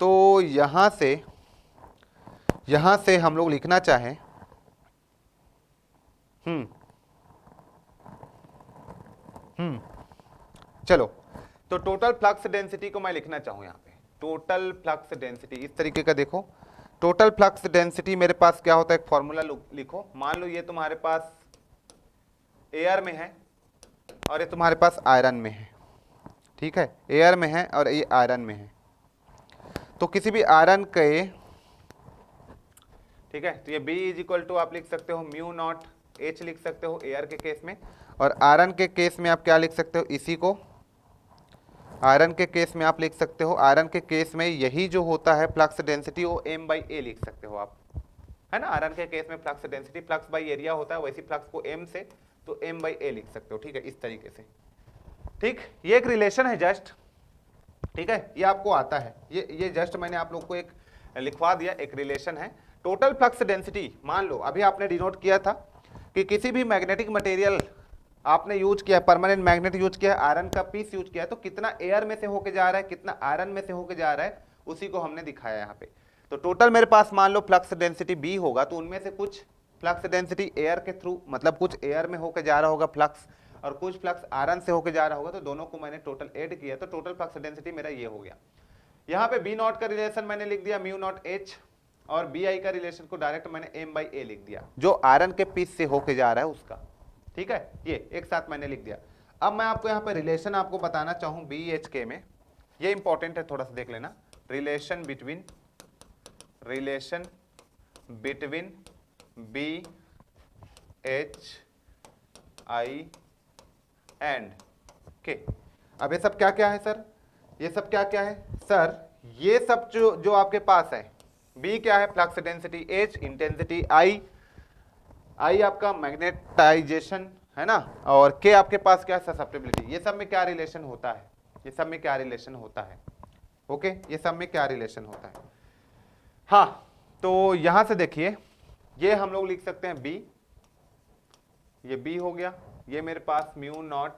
Speaker 1: तो यहां से हम लोग लिखना चाहें, चलो, तो टोटल फ्लक्स डेंसिटी को मैं लिखना चाहूं यहां पे, टोटल फ्लक्स डेंसिटी इस तरीके का देखो, टोटल फ्लक्स डेंसिटी मेरे पास क्या होता है, एक फॉर्मूला लिखो, मान लो ये तुम्हारे पास एयर में है और ये तुम्हारे पास आयरन में है, ठीक है, एयर में है और ये आयरन में है। तो किसी भी आयरन के, ठीक है, तो ये B इज इक्वल टू आप लिख सकते हो म्यू नॉट H लिख सकते हो एयर के केस में, और आयरन के केस में आप क्या लिख सकते हो, इसी को आयरन के केस में आप लिख सकते हो, आयरन के केस में यही जो होता है फ्लक्स डेंसिटी वो m/a लिख सकते हो आप, है ना। आयरन के केस में flux density flux by area होता है, वैसी फ्लक्स को m से तो m/a लिख सकते हो, ठीक है, इस तरीके से, ठीक। ये एक रिलेशन है जस्ट, ठीक है, ये आपको आता है, ये जस्ट मैंने आप लोग को एक लिखवा दिया, एक रिलेशन है। टोटल फ्लक्स डेंसिटी, मान लो अभी आपने डिनोट किया था कि किसी भी मैग्नेटिक मटेरियल आपने यूज किया है, परमानेंट मैग्नेट यूज किया है, आयरन का पीस यूज किया है, तो कितना एयर में से होके जा रहा है, कितना आयरन में से होके जा रहा है, उसी को हमने दिखाया यहाँ पे। तो टोटल मेरे पास मान लो फ्लक्स डेंसिटी B होगा, तो उनमें से कुछ फ्लक्स डेंसिटी एयर के थ्रू, मतलब कुछ एयर में होके जा रहा होगा फ्लक्स, और कुछ फ्लक्स आयरन से होके जा रहा होगा, तो दोनों को मैंने टोटल ऐड किया, तो टोटल फ्लक्स डेंसिटी मेरा ये हो गया। यहाँ पे B नॉट का रिलेशन मैंने लिख दिया म्यू नॉट H, और BI का रिलेशन को डायरेक्ट मैंने m/a लिख दिया, जो आयरन के पीस से होके जा रहा है उसका, ठीक है, ये एक साथ मैंने लिख दिया। अब मैं आपको यहाँ पे रिलेशन आपको बताना चाहूँ BHK में, ये इंपॉर्टेंट है, थोड़ा सा देख लेना, relation between BHI and K। अब ये सब क्या क्या है सर, ये सब क्या क्या है सर, ये सब जो आपके पास है, B क्या है, flux density, H intensity, I आपका मैग्नेटाइजेशन, है ना, और K आपके पास क्या है, ससेप्टिबिलिटी। ये सब में क्या रिलेशन होता है, ये सब में क्या रिलेशन होता है, ओके, ये सब में क्या रिलेशन होता है। हाँ, तो यहां से देखिए, ये हम लोग लिख सकते हैं B, ये B हो गया, ये मेरे पास म्यू नॉट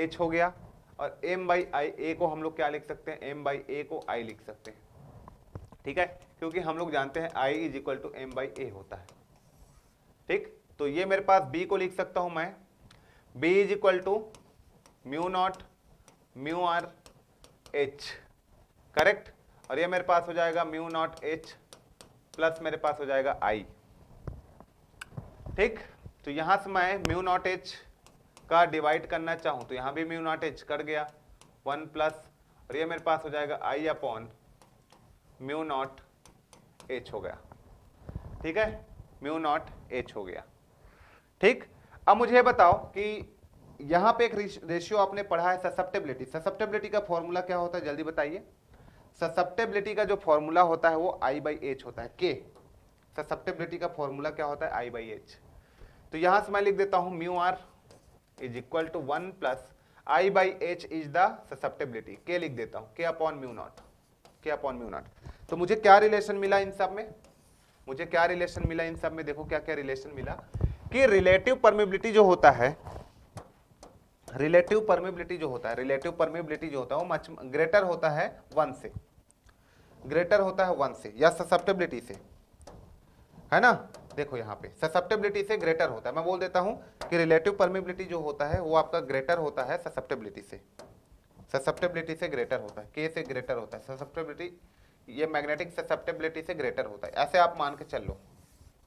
Speaker 1: H हो गया, और m/i A को हम लोग क्या लिख सकते हैं, m/a को I लिख सकते हैं, ठीक है, क्योंकि हम लोग जानते हैं I is equal to m/a होता है, ठीक। तो ये मेरे पास B को लिख सकता हूं मैं, B is equal to mu naught mu r H, correct, और ये मेरे पास हो जाएगा म्यू नॉट H प्लस मेरे पास हो जाएगा I, ठीक। तो यहां से मैं म्यू नॉट H का डिवाइड करना चाहूं तो यहां भी म्यू नॉट H कर गया 1 प्लस, और ये मेरे पास हो जाएगा I upon mu not H हो गया, ठीक है, म्यू नॉट H हो गया, ठीक। अब मुझे बताओ कि यहां पे एक रेशियो आपने पढ़ा है ससेप्टिबिलिटी, ससेप्टिबिलिटी का फॉर्मूला क्या होता है, जल्दी बताइए। ससेप्टिबिलिटी का जो फॉर्मूला होता है वो I/H होता है, K, ससेप्टिबिलिटी का फॉर्मूला क्या होता है, I/H। तो यहां से मैं लिख देता हूं mu are is equal to 1 plus I by H is the susceptibility, K लिख देता हूं, K upon mu naught, K upon mu naught. तो मुझे क्या रिलेशन मिला इन सब में, मुझे क्या रिलेशन मिला इन सब में, देखो क्या क्या रिलेशन मिला कि रिलेटिव परमिबिलिटी जो होता है, रिलेटिव परमिबिलिटी जो होता है, रिलेटिव परमिबिलिटी जो होता है वो मच ग्रेटर होता है 1 से, ग्रेटर होता है 1 से, या ससेप्टेबिलिटी से, है ना। देखो यहाँ पे ससेप्टेबिलिटी से ग्रेटर होता है, मैं बोल देता हूं कि रिलेटिव परमिबिलिटी जो होता है वो आपका ग्रेटर होता है ससेप्टेबिलिटी से, ससेप्टेबिलिटी से ग्रेटर होता है, के से ग्रेटर होता है ससेप्टेबिलिटी, ये मैग्नेटिक ससेप्टेबिलिटी से ग्रेटर होता है, ऐसे आप मान के चल लो,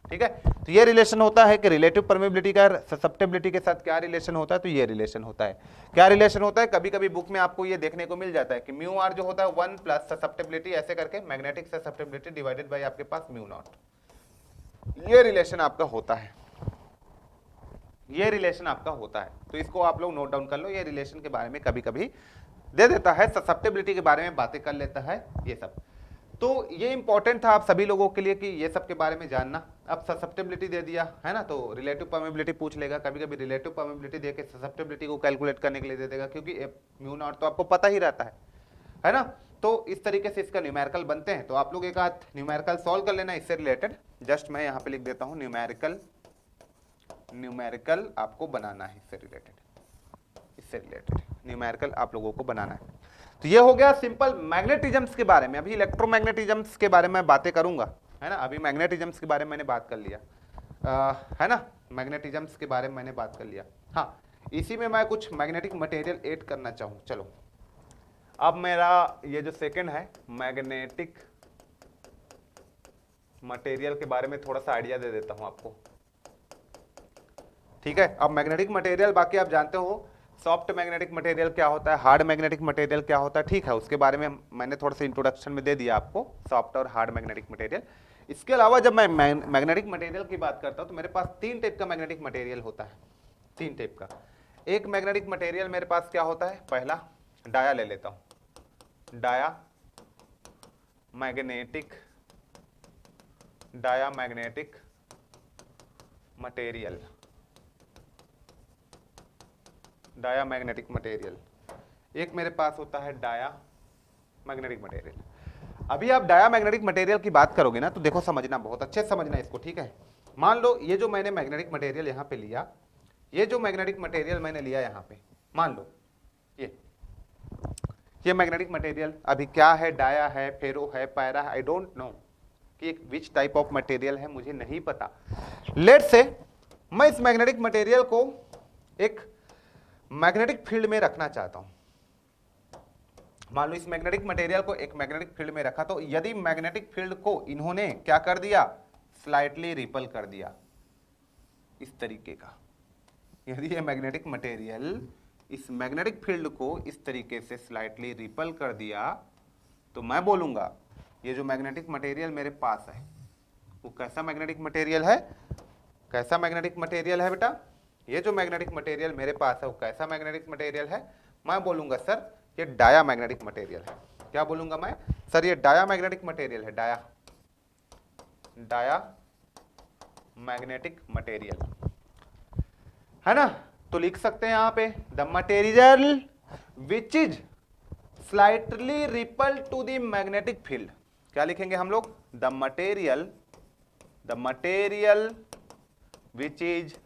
Speaker 1: ठीक है। तो ये रिलेशन होता है कि रिलेटिव परमिबिलिटी का ससेप्टेबिलिटी के साथ क्या रिलेशन होता है, तो ये रिलेशन होता है। क्या रिलेशन होता है, कभी कभी बुक में आपको ये देखने को मिल जाता है कि म्यू आर जो होता है 1 प्लस ससेप्टेबिलिटी ऐसे करके मैग्नेटिक ससेप्टेबिलिटी डिवाइडेड बाय आपके पास म्यू नॉट, ये रिलेशन आपका होता है, ये रिलेशन आपका होता है। तो इसको आप लोग नोट डाउन कर लो, ये रिलेशन के बारे में कभी कभी दे देता है, ससेप्टेबिलिटी के बारे में बातें कर लेता है ये सब। तो ये इंपॉर्टेंट था आप सभी लोगों के लिए कि ये सब के बारे में जानना। अब ससेप्टेबिलिटी दे दिया है ना, तो रिलेटिव परमिबिलिटी पूछ लेगा, कभी कभी रिलेटिव परमिबिलिटी देके ससेप्टेबिलिटी को कैलकुलेट करने के लिए दे देगा, क्योंकि म्यू नॉट तो आपको पता ही रहता है ना। तो इस तरीके से इसका न्यूमेरिकल बनते हैं। तो आप लोग एक आध न्यूमेरिकल सॉल्व कर लेना इससे रिलेटेड, जस्ट मैं यहाँ पे लिख देता हूँ न्यूमेरिकल, न्यूमेरिकल आपको बनाना है इससे रिलेटेड, इससे रिलेटेड न्यूमेरिकल आप लोगों को बनाना है। तो ये हो गया सिंपल मैग्नेटिज्म्स के बारे में। अभी इलेक्ट्रोमैग्नेटिज्म्स के बारे में बातें करूंगा, है ना। अभी मैग्नेटिज्म्स के बारे में मैंने बात कर लिया, है ना, मैग्नेटिज्म्स के बारे में मैंने बात कर लिया। हाँ, इसी में मैं कुछ मैग्नेटिक मटेरियल ऐड करना चाहूँ। चलो अब मेरा ये जो सेकंड है मैग्नेटिक मटेरियल के बारे में थोड़ा सा आइडिया दे देता हूं आपको, ठीक है। अब मैग्नेटिक मटेरियल बाकी आप जानते हो, सॉफ्ट मैग्नेटिक मटेरियल क्या होता है, हार्ड मैग्नेटिक मटेरियल क्या होता है, ठीक है। उसके बारे में मैंने थोड़ा सा इंट्रोडक्शन में दे दिया आपको, सॉफ्ट और हार्ड मैग्नेटिक मटेरियल। इसके अलावा जब मैं मैग्नेटिक मटेरियल की बात करता हूं तो मेरे पास 3 टाइप का मैग्नेटिक मटेरियल होता है, 3 टाइप का। एक मैग्नेटिक मटेरियल मेरे पास क्या होता है, पहला डाया ले लेता हूं, diamagnetic material, diamagnetic material. एक मेरे पास होता है डाया मैग्नेटिक मटेरियल। अभी आप डाया मैग्नेटिक मटेरियल की बात करोगे ना तो देखो समझना, बहुत अच्छे से समझना इसको, ठीक है। मान लो ये जो मैंने मैग्नेटिक मटेरियल यहाँ पे लिया, ये जो मैग्नेटिक मटेरियल मैंने लिया यहाँ पे, मान लो ये मैग्नेटिक मटेरियल अभी क्या है, डाया है, फेरो है, पैरा है, आई डोंट नो कि विच टाइप ऑफ मटेरियल है, मुझे नहीं पता। लेट से मैं इस मैग्नेटिक मटेरियल को एक मैग्नेटिक फील्ड में रखना चाहता हूं। मान लो इस मैग्नेटिक मटेरियल को एक मैग्नेटिक फील्ड में रखा, तो यदि मैग्नेटिक फील्ड को इन्होंने क्या कर दिया, स्लाइटली रिपल कर दिया, इस तरीके का, यदि ये मैग्नेटिक मटेरियल इस मैग्नेटिक फील्ड को इस तरीके से स्लाइटली रिपल कर दिया, तो मैं बोलूंगा ये जो मैग्नेटिक मटेरियल मेरे पास है वो कैसा मैग्नेटिक मटेरियल है, कैसा मैग्नेटिक मटेरियल है बेटा, ये जो मैग्नेटिक मटेरियल मेरे पास है वो कैसा मैग्नेटिक मटेरियल है, मैं बोलूंगा सर ये डाया मैग्नेटिक मटेरियल है। क्या बोलूंगा मैं, सर ये डाया मैग्नेटिक मटेरियल है, डाया मैग्नेटिक मटेरियल, है ना। तो लिख सकते हैं यहां पे the material which is slightly repel to the magnetic field. क्या लिखेंगे हम लोग, the material which is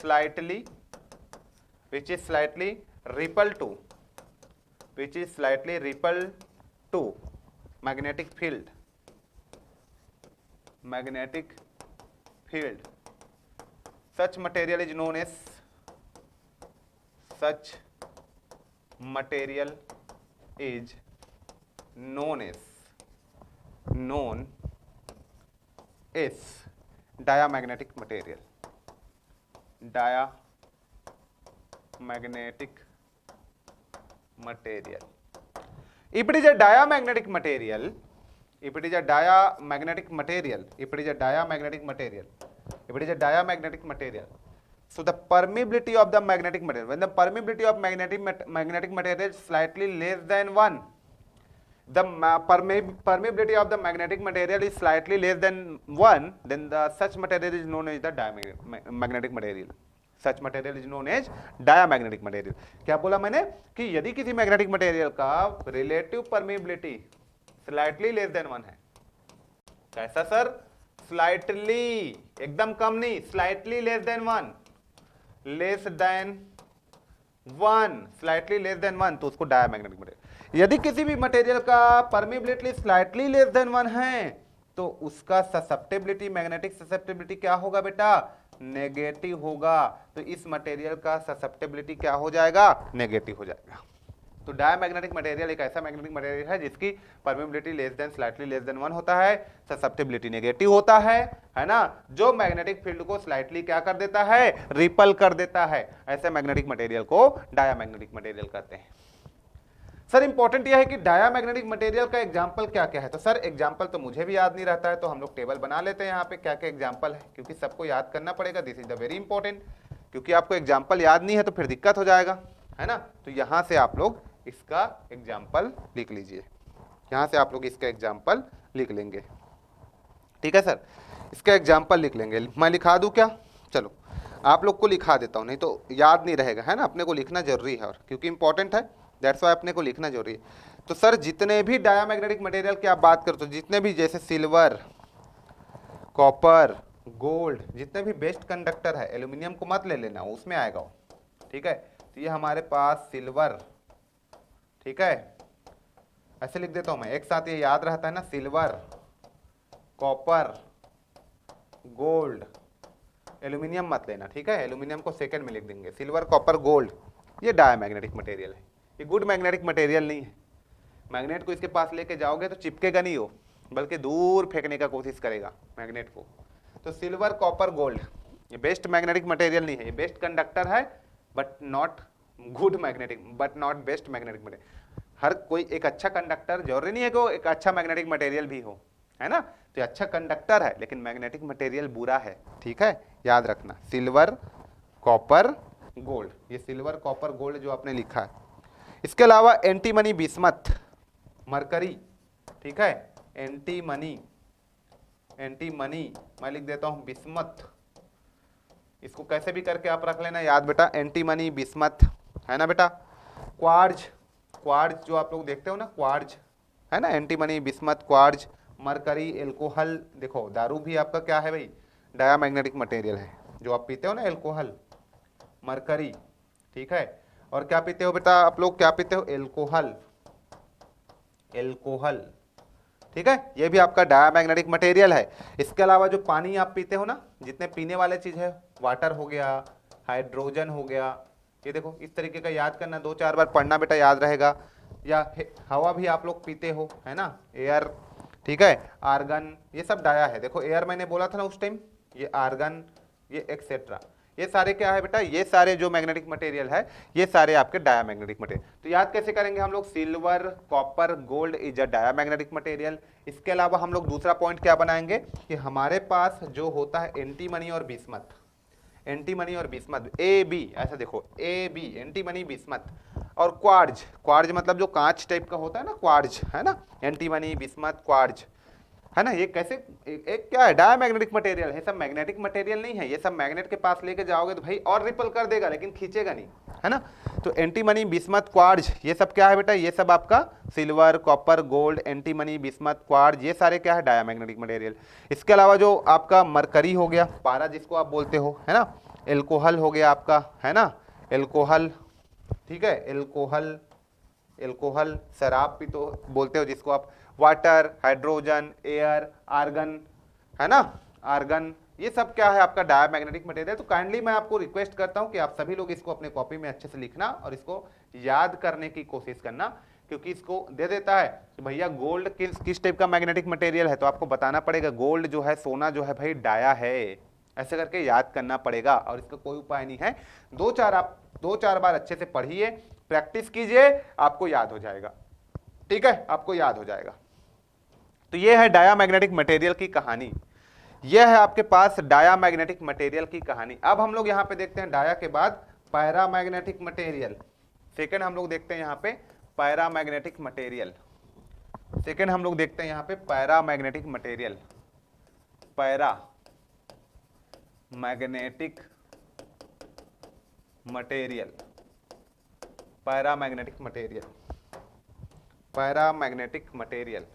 Speaker 1: slightly repel to magnetic field, such material is known as diamagnetic material. If it is a diamagnetic material, so the permeability of the magnetic material, when the permeability of magnetic material is slightly less than 1, the permeability of the magnetic material is slightly less than 1, then the such material is known as the diamagnetic material. Such material is known as diamagnetic material. क्या बोला मैंने कि यदि किसी magnetic material का relative permeability slightly less than 1 है, कैसा sir, slightly, एकदम कम नहीं, slightly less than 1, less than 1, slightly less than 1, तो उसको डायमैग्नेटिक मटेरियल। यदि किसी भी मटेरियल का परमेबिलिटी स्लाइटली लेस देन 1 है तो उसका ससेप्टेबिलिटी, मैग्नेटिक ससेप्टेबिलिटी क्या होगा बेटा, नेगेटिव होगा। तो इस मटेरियल का ससेप्टेबिलिटी क्या हो जाएगा, नेगेटिव हो जाएगा। तो डायमैग्नेटिक मटेरियल एक ऐसा मैग्नेटिक मटेरियल है जिसकी permeability less than, slightly less than 1 होता है, ससेप्टेबिलिटी नेगेटिव होता है ना, जो मैग्नेटिक फील्ड को स्लाइटली क्या कर देता है, रिपल कर देता है। ऐसे मैग्नेटिक मटेरियल को डायमैग्नेटिक मटेरियल कहते हैं। सर इंपॉर्टेंट यह है कि डायमैग्नेटिक मटेरियल का एग्जांपल क्या क्या है। तो सर एग्जांपल तो मुझे भी याद नहीं रहता है, तो हम लोग टेबल बना लेते हैं यहाँ पे क्या क्या एग्जांपल है, क्योंकि सबको याद करना पड़ेगा। This is the very important, क्योंकि आपको एग्जांपल याद नहीं है तो फिर दिक्कत हो जाएगा, है ना। तो यहाँ से आप लोग इसका एग्जाम्पल लिख लीजिए, यहाँ से आप लोग इसका एग्जाम्पल लिख लेंगे, ठीक है सर। इसका एग्जाम्पल लिख लेंगे, मैं लिखा दूँ क्या, चलो आप लोग को लिखा देता हूँ, नहीं तो याद नहीं रहेगा, है ना। अपने को लिखना जरूरी है, और क्योंकि इंपॉर्टेंट है दैट्स वाई अपने को लिखना जरूरी है। तो सर जितने भी डायमैग्नेटिक मटेरियल की आप बात करो, तो जितने भी जैसे सिल्वर, कॉपर, गोल्ड, जितने भी बेस्ट कंडक्टर है, एल्यूमिनियम को मत ले लेना, उसमें आएगा वो, ठीक है। तो ये हमारे पास सिल्वर, ठीक है, ऐसे लिख देता हूं मैं, एक साथ ये याद रहता है ना, सिल्वर, कॉपर, गोल्ड, एल्यूमिनियम मत लेना, ठीक है। एल्यूमिनियम को सेकंड में लिख देंगे, सिल्वर, कॉपर, गोल्ड, ये डायमैग्नेटिक मटेरियल है। ये गुड मैग्नेटिक मटेरियल नहीं है। मैग्नेट को इसके पास लेके जाओगे तो चिपकेगा नहीं हो, बल्कि दूर फेंकने का कोशिश करेगा मैग्नेट को। तो सिल्वर, कॉपर, गोल्ड ये बेस्ट मैग्नेटिक मटेरियल नहीं है, ये बेस्ट कंडक्टर है but not good magnetic, but not best magnetic material. हर कोई एक अच्छा कंडक्टर जरूरी नहीं है कि वो एक अच्छा मैग्नेटिक मटेरियल भी हो, है ना। तो ये अच्छा कंडक्टर है लेकिन मैग्नेटिक मटेरियल बुरा है, ठीक है, याद रखना। सिल्वर, कॉपर, गोल्ड, ये सिल्वर, कॉपर, गोल्ड जो आपने लिखा है। इसके अलावा एंटीमनी, बिस्मथ, मरकरी, ठीक है, एंटीमनी, एंटीमनी मैं लिख देता हूं बिस्मथ, इसको कैसे भी करके आप रख लेना याद बेटा, एंटीमनी, बिस्मथ, है ना बेटा। क्वार्ज, क्वार्ज जो आप लोग देखते हो ना, क्वार्ज, है ना, antimony, bismuth, quartz, mercury, alcohol. देखो दारू भी आपका क्या है भाई, डायमैग्नेटिक मटेरियल है, जो आप पीते हो ना, एल्कोहल, मरकरी, ठीक है। और क्या पीते हो बेटा आप लोग, क्या पीते हो, एल्कोहल, एल्कोहल, ठीक है, ये भी आपका डायमैग्नेटिक मटेरियल है। इसके अलावा जो पानी आप पीते हो ना, जितने पीने वाले चीज है, वाटर हो गया, हाइड्रोजन हो गया, ये देखो इस तरीके का याद करना, 2-4 बार पढ़ना बेटा, याद रहेगा। या हवा भी आप लोग पीते हो, है ना, एयर, ठीक है, आर्गन, ये सब डाया है। देखो एयर मैंने बोला था ना उस टाइम, ये आर्गन, ये एक्सेट्रा, ये सारे क्या है बेटा, ये सारे जो मैग्नेटिक मटेरियल है ये सारे आपके डायमैग्नेटिक मटेरियल। तो याद कैसे करेंगे हम लोग, silver, copper, gold is a diamagnetic material. इसके अलावा हम लोग दूसरा पॉइंट क्या बनाएंगे कि हमारे पास जो होता है एंटीमनी और बिस्मथ, एंटीमनी और बिस्मथ, ए बी, ऐसा देखो ए बी, एंटीमनी, बिस्मथ, और क्वार्ज, क्वार्ज मतलब जो कांच टाइप का होता है ना, क्वार्ज, है ना, एंटीमनी, बिस्मथ, क्वार्ज, है ना। ये कैसे एक क्या है, डायमैग्नेटिक मटेरियल है, सब मैग्नेटिक मटेरियल नहीं है। ये सब मैग्नेट के पास लेके जाओगे तो भाई और रिपल कर देगा लेकिन खींचेगा नहीं, है ना। तो एंटीमनी, बिस्मथ, क्वार्ज, ये सब क्या है बेटा, ये सब आपका silver, copper, gold, antimony, bismuth, quartz, ये सारे क्या है, डायमैग्नेटिक मटेरियल। इसके अलावा जो आपका मरकरी हो गया, पारा जिसको आप बोलते हो, है ना, एल्कोहल हो गया आपका, है ना, एल्कोहल, ठीक है, एल्कोहल, एल्कोहल शराब भी तो बोलते हो जिसको आप, वाटर, हाइड्रोजन, एयर, आर्गन, है ना, आर्गन, ये सब क्या है आपका डायमैग्नेटिक मटेरियल। तो काइंडली मैं आपको रिक्वेस्ट करता हूं कि आप सभी लोग इसको अपने कॉपी में अच्छे से लिखना और इसको याद करने की कोशिश करना, क्योंकि इसको दे देता है कि भैया गोल्ड किस टाइप का मैग्नेटिक मटेरियल है, तो आपको बताना पड़ेगा गोल्ड जो है, सोना जो है भाई डाया है, ऐसे करके याद करना पड़ेगा। और इसका कोई उपाय नहीं है, 2-4 बार अच्छे से पढ़िए, प्रैक्टिस कीजिए, आपको याद हो जाएगा, ठीक है, आपको याद हो जाएगा। तो ये है डायमैग्नेटिक मटेरियल की कहानी, यह है आपके पास डायमैग्नेटिक मटेरियल की कहानी। अब हम लोग यहाँ पे देखते हैं डाया के बाद पैरामैग्नेटिक मटेरियल, सेकंड हम लोग देखते हैं यहाँ पे पैरामैग्नेटिक मटेरियल। सेकेंड हम लोग देखते हैं यहाँ पे paramagnetic material, para magnetic material, paramagnetic material, paramagnetic material,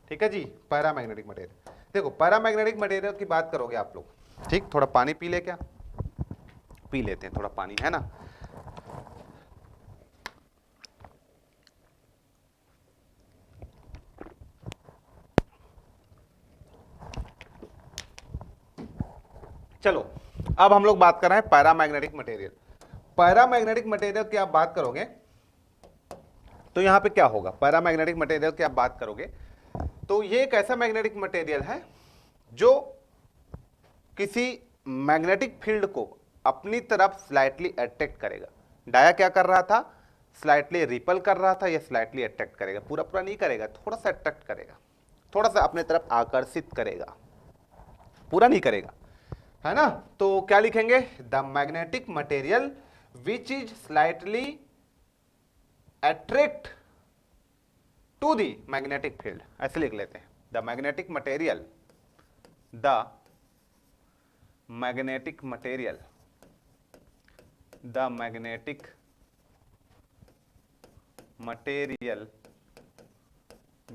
Speaker 1: ठीक है जी। पैरामैग्नेटिक मटेरियल, देखो पैरामैग्नेटिक मटेरियल की बात करोगे आप लोग, ठीक। थोड़ा पानी पी ले, क्या पी लेते हैं थोड़ा पानी, है ना। चलो अब हम लोग बात कर रहे हैं पैरामैग्नेटिक मटेरियल। पैरामैग्नेटिक मटेरियल की आप बात करोगे तो यहां पे क्या होगा, पैरामैग्नेटिक मटेरियल की आप बात करोगे तो ये एक ऐसा मैग्नेटिक मटेरियल है जो किसी मैग्नेटिक फील्ड को अपनी तरफ स्लाइटली अट्रैक्ट करेगा। डाया क्या कर रहा था, स्लाइटली रिपल कर रहा था, या स्लाइटली अट्रैक्ट करेगा, पूरा पूरा नहीं करेगा, थोड़ा सा अट्रैक्ट करेगा, थोड़ा सा अपने तरफ आकर्षित करेगा, पूरा नहीं करेगा, है ना। तो क्या लिखेंगे, the magnetic material which is slightly attract to the magnetic field, ऐसे लिख लेते हैं, the magnetic material, the magnetic material, the magnetic material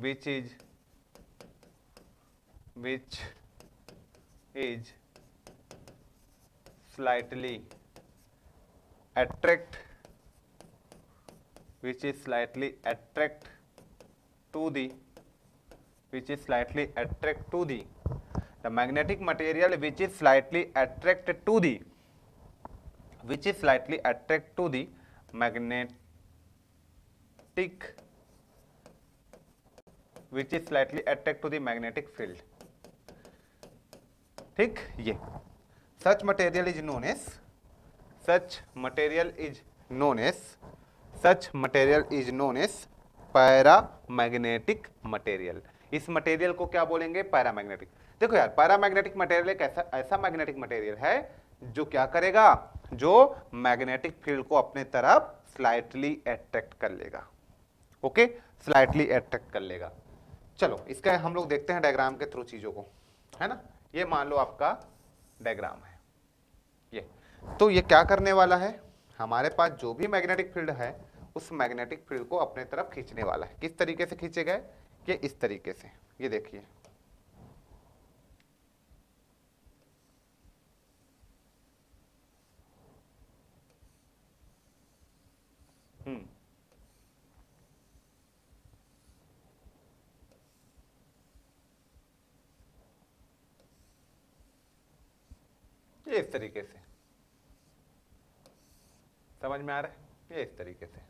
Speaker 1: which is slightly attract to the the magnetic material which is slightly attract to the magnetic which is slightly attract to the magnetic field, ठीक। ये such material is known as paramagnetic material. इस material को क्या बोलेंगे, paramagnetic. देखो यार, paramagnetic material एक ऐसा मैग्नेटिक मटेरियल है जो क्या करेगा, जो मैग्नेटिक फील्ड को अपने तरफ स्लाइटली अट्रैक्ट कर लेगा, ओके, स्लाइटली अट्रैक्ट कर लेगा। चलो इसका हम लोग देखते हैं डायग्राम के थ्रू चीजों को, है ना। ये मान लो आपका डायग्राम है ये, तो ये क्या करने वाला है, हमारे पास जो भी मैग्नेटिक फील्ड है उस मैग्नेटिक फील्ड को अपने तरफ खींचने वाला है। किस तरीके से खींचेगा, ये इस तरीके से, ये देखिए, ये इस तरीके से, समझ में आ रहा है, ये इस तरीके से,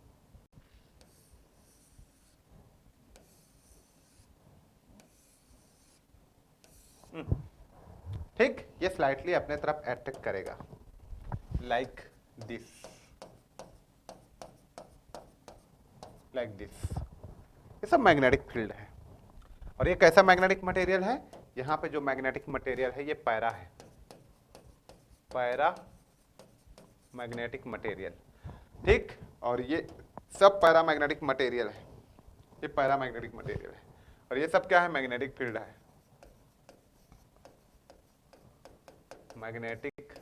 Speaker 1: ठीक। ये स्लाइटली अपने तरफ अट्रैक्ट करेगा, लाइक दिस, ये सब मैग्नेटिक फील्ड है। और ये कैसा मैग्नेटिक मटेरियल है, यहां पे जो मैग्नेटिक मटेरियल है ये पैरा है, पैरा मैग्नेटिक मटेरियल, ठीक। और ये सब पैरामैग्नेटिक मटेरियल है, ये पैरामैग्नेटिक मटेरियल है, और ये सब क्या है, मैग्नेटिक फील्ड है, मैग्नेटिक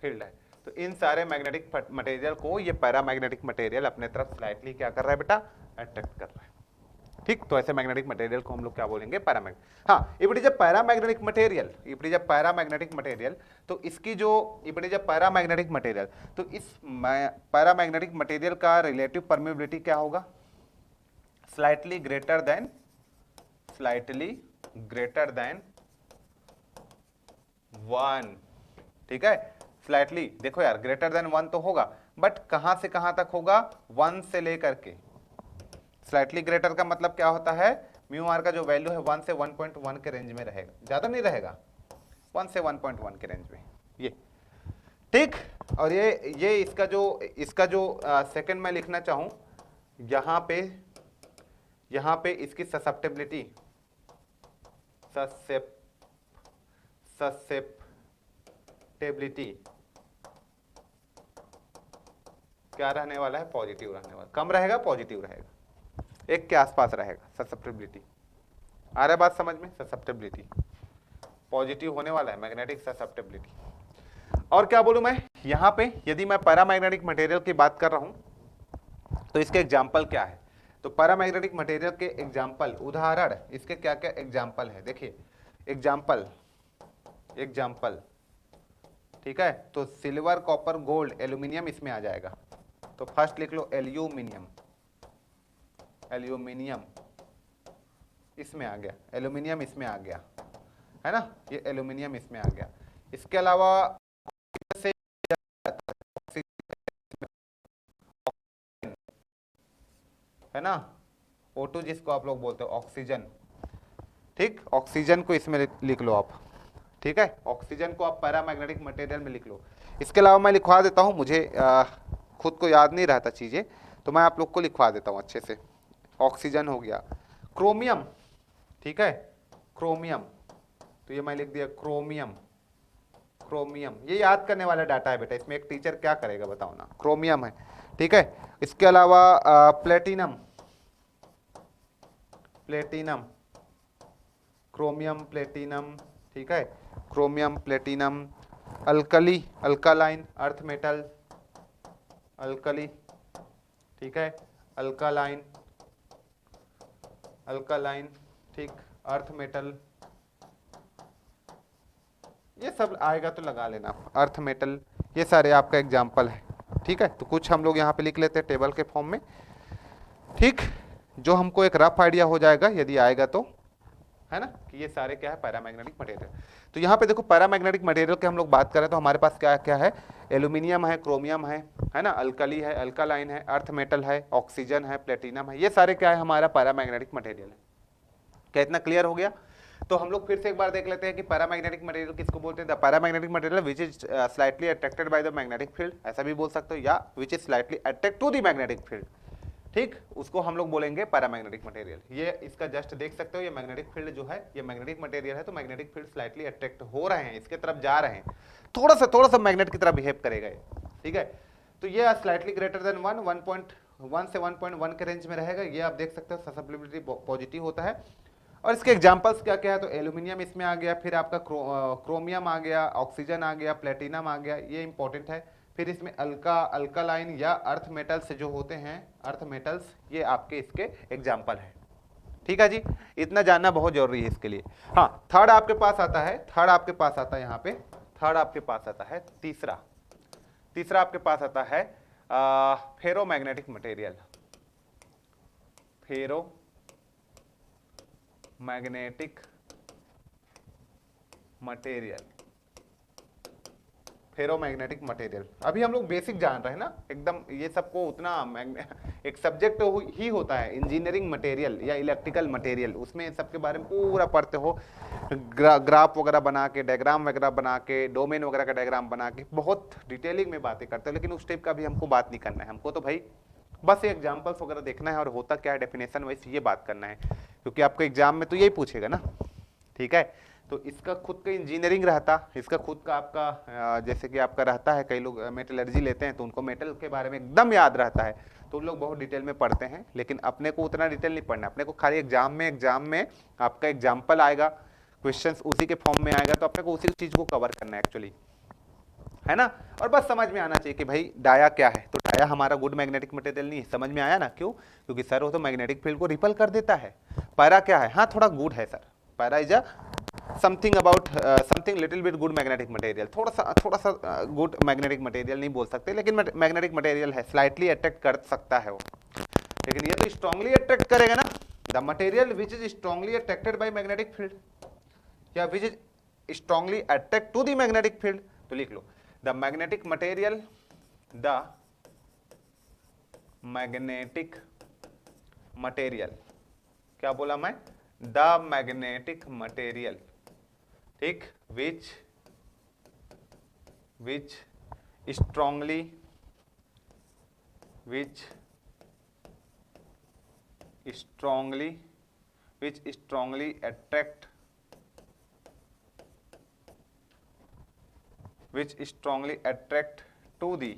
Speaker 1: फील्ड है। तो इन सारे मैग्नेटिक मटेरियल को ये पैरामैग्नेटिक मटेरियल अपने तरफ स्लाइटली क्या कर रहा है बेटा, अट्रैक्ट कर रहा है, ठीक। तो ऐसे मैग्नेटिक मटेरियल को हम लोग क्या बोलेंगे, पैरामैग्नेटिक। हाँ, it is a paramagnetic material, तो इसकी जो it is a paramagnetic material, तो इस पैरामैग्नेटिक मटेरियल का रिलेटिव परमिबिलिटी क्या होगा, स्लाइटली ग्रेटर देन 1, ठीक है। स्लाइटली, देखो यार, ग्रेटर देन 1 तो होगा, बट कहां से कहां तक होगा, 1 से लेकर के, स्लाइटली ग्रेटर का मतलब क्या होता है, म्यू आर का जो वैल्यू है 1 से 1.1 के रेंज में रहेगा, ज्यादा नहीं रहेगा, 1 से 1.1 के रेंज में, ये, ठीक। और ये इसका जो सेकंड मैं लिखना चाहूं, यहां पे इसकी ससेप्टेबिलिटी क्या रहने वाला है, पॉजिटिव रहने वाला, कम रहेगा, पॉजिटिव रहेगा, 1 के आसपास रहेगा ससेप्टिबिलिटी। आ रहा है बात समझ में? ससेप्टिबिलिटी पॉजिटिव होने वाला है, मैग्नेटिक ससेप्टिबिलिटी। और क्या बोलूं मैं यहां पे, यदि मैं पैरामैग्नेटिक मटेरियल की बात कर रहा हूं तो इसके एग्जाम्पल क्या है? तो पैरामैग्नेटिक मटेरियल के एग्जाम्पल, उदाहरण इसके क्या क्या एग्जाम्पल है? देखिए एग्जाम्पल, एग्जाम्पल, ठीक है। तो सिल्वर, कॉपर, गोल्ड, एल्यूमिनियम इसमें आ जाएगा। तो फर्स्ट लिख लो एल्यूमिनियम, एल्यूमिनियम इसमें आ गया, एल्यूमिनियम इसमें आ गया, है ना, ये एल्यूमिनियम इसमें आ गया। इसके अलावा से है ना, O2 जिसको आप लोग बोलते हो ऑक्सीजन, ठीक, ऑक्सीजन को इसमें लिख लो आप, ठीक है, ऑक्सीजन को आप पैरामैग्नेटिक मटेरियल में लिख लो। इसके अलावा मैं लिखवा देता हूं, मुझे खुद को याद नहीं रहता चीजें, तो मैं आप लोग को लिखवा देता हूं अच्छे से। ऑक्सीजन हो गया, क्रोमियम, ठीक है, क्रोमियम, तो ये मैं लिख दिया क्रोमियम, क्रोमियम, ये याद करने वाला डाटा है बेटा, इसमें एक टीचर क्या करेगा बताओ ना, क्रोमियम है, ठीक है। इसके अलावा प्लेटिनम, प्लेटिनम, क्रोमियम, प्लेटिनम, ठीक है, chromium, platinum, alkali, alkaline, earth metal, alkali, ठीक है, अल्कालाइन, अल्कालाइन, ठीक, अर्थ मेटल, ये सब आएगा तो लगा लेना, अर्थ मेटल, ये सारे आपका एग्जाम्पल है, ठीक है। तो कुछ हम लोग यहाँ पे लिख लेते हैं टेबल के फॉर्म में, ठीक, जो हमको एक रफ आइडिया हो जाएगा यदि आएगा तो, है ना, कि ये सारे क्या है पैरामैग्नेटिक मटेरियल। तो यहाँ पे देखो पैरामैग्नेटिक मटेरियल की हम लोग बात करें तो हमारे पास क्या क्या है, एल्यूमिनियम है, क्रोमियम है ना, अल्कली है, अल्कालाइन है, अर्थ मेटल है, ऑक्सीजन है, प्लेटिनम है, ये सारे क्या है हमारा पैरामैग्नेटिक मटेरियल है। क्या इतना क्लियर हो गया? तो हम लोग फिर से एक बार देख लेते हैं कि पैरामैग्नेटिक मटेरियल किसको बोलते हैं। The paramagnetic material which is slightly attracted by the magnetic field, ऐसा भी बोल सकते हो, या which is slightly attract to the magnetic field, ठीक, उसको हम लोग बोलेंगे पैरामैग्नेटिक मटेरियल। ये इसका जस्ट देख सकते हो, ये मैग्नेटिक फील्ड जो है ये मैग्नेटिक मटेरियल है, तो मैग्नेटिक फील्ड स्लाइटली अट्रैक्ट हो रहे हैं, इसके तरफ जा रहे हैं, थोड़ा सा मैग्नेट की तरह बिहेव करेगा ये, ठीक है। तो ये स्लाइटली ग्रेटर देन 1 से 1.1 के रेंज में रहेगा, ये आप देख सकते हो, ससेप्टिबिलिटी पॉजिटिव होता है। और इसके एग्जांपल्स क्या क्या है, तो एल्यूमिनियम इसमें आ गया, फिर आपका क्रोमियम आ गया, ऑक्सीजन आ गया, प्लेटिनम आ गया, ये इंपॉर्टेंट है। फिर इसमें अल्कालाइन या अर्थ मेटल्स जो होते हैं, अर्थ मेटल्स, ये आपके इसके एग्जाम्पल है, ठीक है जी। इतना जानना बहुत जरूरी है इसके लिए। हाँ, थर्ड आपके पास आता है, थर्ड आपके पास आता है यहाँ पे, थर्ड आपके पास आता है तीसरा, तीसरा आपके पास आता है फेरोमैग्नेटिक मटेरियल, फेरो मैग्नेटिक मटेरियल, फेरोमैग्नेटिक मटेरियल। अभी हम लोग बेसिक जान रहे हैं ना एकदम, ये सबको उतना एक सब्जेक्ट ही होता है इंजीनियरिंग मटेरियल या इलेक्ट्रिकल मटेरियल, उसमें सबके बारे में पूरा पढ़ते हो, ग्राफ वगैरह बना के, डायग्राम वगैरह बना के, डोमेन वगैरह का डायग्राम बना के बहुत डिटेलिंग में बातें करते हो, लेकिन उस टाइप का भी हमको बात नहीं करना है। हमको तो भाई बस एग्जाम्पल्स वगैरह देखना है और होता क्या है डेफिनेशन वाइज ये बात करना है, क्योंकि आपको एग्जाम में तो यही पूछेगा ना, ठीक है। तो इसका खुद का इंजीनियरिंग रहता, इसका खुद का आपका जैसे कि आपका रहता है, कई लोग मेटलर्जी लेते हैं तो उनको मेटल के बारे में एकदम याद रहता है, तो उन लोग बहुत डिटेल में पढ़ते हैं, लेकिन अपने को उतना डिटेल नहीं पढ़ना, अपने को खाली एग्जाम में आपका एग्जाम्पल आएगा, क्वेश्चंस उसी के फॉर्म में आएगा, तो अपने को उसी चीज को कवर करना है एक्चुअली, है ना। और बस समझ में आना चाहिए कि भाई डाया क्या है, तो डाया हमारा गुड मैग्नेटिक मटेरियल नहीं है, समझ में आया ना, क्यों? क्योंकि सर वो तो मैग्नेटिक फील्ड को रिपल कर देता है। पैरा क्या है? हाँ थोड़ा गुड है sir, para is a something about something little bit good magnetic material, थोड़ा सा गुड मैग्नेटिक मटेरियल नहीं बोल सकते, लेकिन मैग्नेटिक मटेरियल है, स्लाइटली अट्रैक्ट कर सकता है वो, लेकिन ये तो स्ट्रांगली अट्रैक्ट करेगा ना। The material which is strongly attracted by magnetic field या which is strongly attract to the magnetic field, तो लिख लो the magnetic material, the magnetic material, क्या बोला मैं? द मैग्नेटिक मटेरियल, ठीक, which strongly attract to the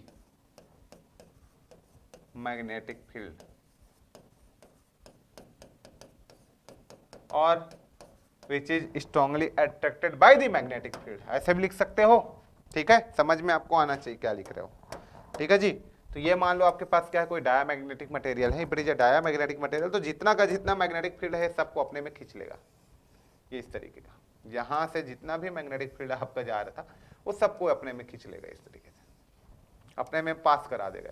Speaker 1: magnetic field, और which is strongly attracted by the magnetic field, ऐसे भी लिख सकते हो। ठीक है, समझ में आपको आना चाहिए क्या लिख रहे हो। ठीक है जी, तो ये मान लो आपके पास क्या है, कोई डायामैग्नेटिक मटेरियल है, it is a diamagnetic material, तो जितना का जितना मैग्नेटिक फील्ड है सबको अपने में खींच लेगा। ये इस तरीके का, यहां से जितना भी मैग्नेटिक फील्ड आपका जा रहा था वो सबको अपने में खींच लेगा, इस तरीके से अपने में पास करा देगा।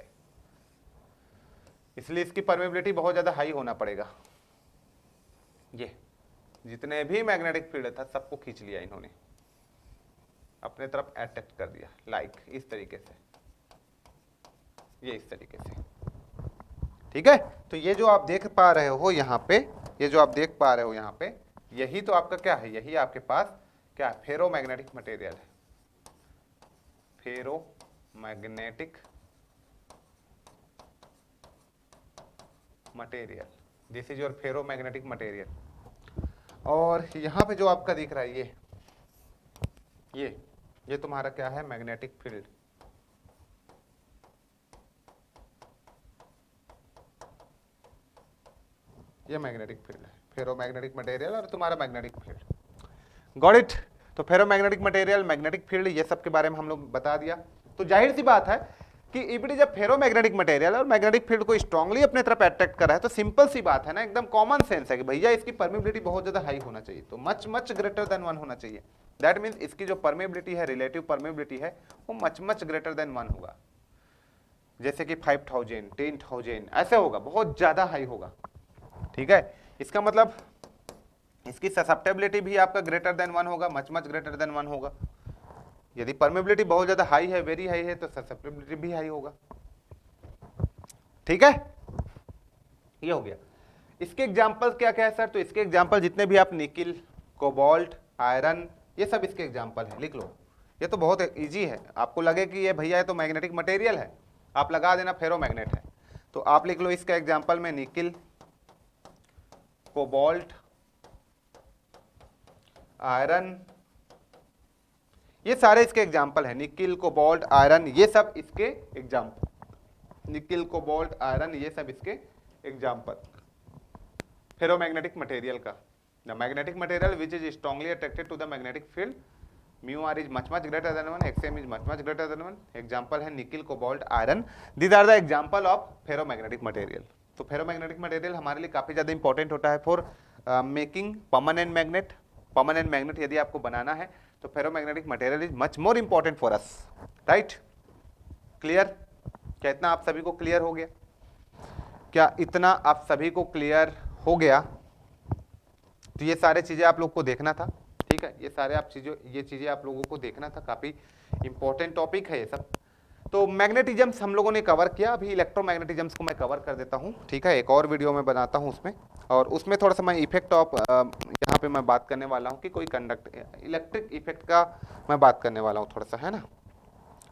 Speaker 1: इसलिए इसकी परमेबिलिटी बहुत ज्यादा हाई होना पड़ेगा। ये जितने भी मैग्नेटिक फील्ड था सबको खींच लिया इन्होंने, अपने तरफ अट्रैक्ट कर दिया, लाइक इस तरीके से, ये इस तरीके से। ठीक है, तो ये जो आप देख पा रहे हो यहाँ पे, ये जो आप देख पा रहे हो यहाँ पे, यही तो आपका क्या है, यही आपके पास क्या है, फेरोमैग्नेटिक मटेरियल है। Ferromagnetic material, this is your ferromagnetic material. और यहाँ पे जो आपका दिख रहा है ये तुम्हारा क्या है, मैग्नेटिक फील्ड। ये मैग्नेटिक फील्ड है, फेरोमैग्नेटिक मटेरियल और तुम्हारा मैग्नेटिक फील्ड। Got it. तो फेरोमैग्नेटिक मटेरियल, मैग्नेटिक फील्ड, ये सब के बारे में हम लोग बता दिया। तो जाहिर सी बात है कि if it is a ferromagnetic material और मैग्नेटिक फील्ड को स्ट्रांगली अपने तरफ अट्रैक्ट कर रहा है, तो सिंपल सी बात है ना, एकदम कॉमन सेंस है कि भैया इसकी परमेबिलिटी बहुत ज्यादा हाई होना चाहिए, तो मच ग्रेटर देन 1 होना चाहिए। दैट मीन्स इसकी जो परमेबिलिटी है, रिलेटिव परमेबिलिटी है, वो मच ग्रेटर देन 1 होगा। जैसे कि 5000, 10,000 ऐसे होगा, बहुत ज्यादा हाई होगा। ठीक है, इसका मतलब इसकी ससेप्टेबिलिटी भी आपका ग्रेटर देन 1 होगा, मच ग्रेटर देन 1 होगा। यदि परमेबिलिटी बहुत ज्यादा हाई है, वेरी हाई है, तो ससेप्टेबिलिटी भी हाई होगा। ठीक है, ये हो गया। इसके एग्जांपल क्या क्या है सर, तो इसके एग्जांपल जितने भी आप निकिल, कोबाल्ट, आयरन, ये सब इसके एग्जांपल है, लिख लो। ये तो बहुत इजी है, आपको लगे कि ये भैया ये तो मैग्नेटिक मटेरियल है, आप लगा देना फेरोमैग्नेट है, तो आप लिख लो इसका एग्जांपल में निकिल, कोबाल्ट, आयरन, ये सारे इसके एग्जाम्पल हैं। निकिल, कोबाल्ट, आयरन, ये सब इसके एग्जाम्पल। निकिल, कोबाल्ट, आयरन, ये सब इसके एग्जाम्पल फेरोमैग्नेटिक मटेरियल का। The magnetic material which is strongly attracted to the magnetic field, mu are is much greater than 1, XM is much greater than 1। Example है nickel, cobalt, iron, these are the example of ferromagnetic material. तो ferromagnetic material हमारे लिए काफी ज्यादा important होता है for making permanent magnet. Permanent magnet यदि आपको बनाना है तो ferromagnetic material is much more important for us, right. Clear? क्या इतना आप सभी को क्लियर हो गया? क्या इतना आप सभी को क्लियर हो गया? तो ये सारे चीजें आप लोग को देखना था, ठीक है, ये सारे आप चीजें आप लोगों को देखना था, काफी इंपॉर्टेंट टॉपिक है ये सब। तो मैग्नेटिज्म्स हम लोगों ने कवर किया, अभी इलेक्ट्रोमैग्नेटिज्म्स को मैं कवर कर देता हूँ, ठीक है, एक और वीडियो में बनाता हूँ उसमें, और उसमें थोड़ा सा मैं इफेक्ट ऑफ यहाँ पे मैं बात करने वाला हूँ कि कोई इलेक्ट्रिक इफेक्ट का मैं बात करने वाला हूँ थोड़ा सा, है ना।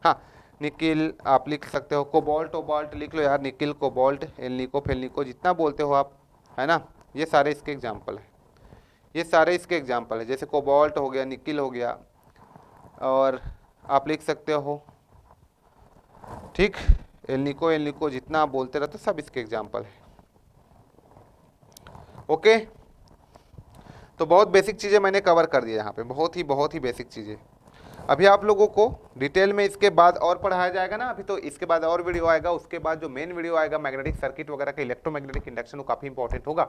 Speaker 1: हाँ, निकिल आप लिख सकते हो, कोबाल्ट ओबाल्ट लिख लो यार, निकिल, कोबाल्ट, एल्निको फेल्निको, जितना बोलते हो आप, है ना, ये सारे इसके एग्जाम्पल है, ये सारे इसके एग्जाम्पल है। जैसे कोबाल्ट हो गया, निकिल हो गया, और आप लिख सकते हो, ठीक, एल्निको जितना आप बोलते रहते सब इसके एग्जाम्पल है। ओके, तो बहुत बेसिक चीज़ें मैंने कवर कर दिया यहाँ पे, बहुत ही बेसिक चीज़ें। अभी आप लोगों को डिटेल में इसके बाद और पढ़ाया जाएगा ना, अभी तो इसके बाद और वीडियो आएगा, उसके बाद जो मेन वीडियो आएगा मैग्नेटिक सर्किट वगैरह का, इलेक्ट्रोमैग्नेटिक इंडक्शन, वो काफ़ी इंपॉर्टेंट होगा,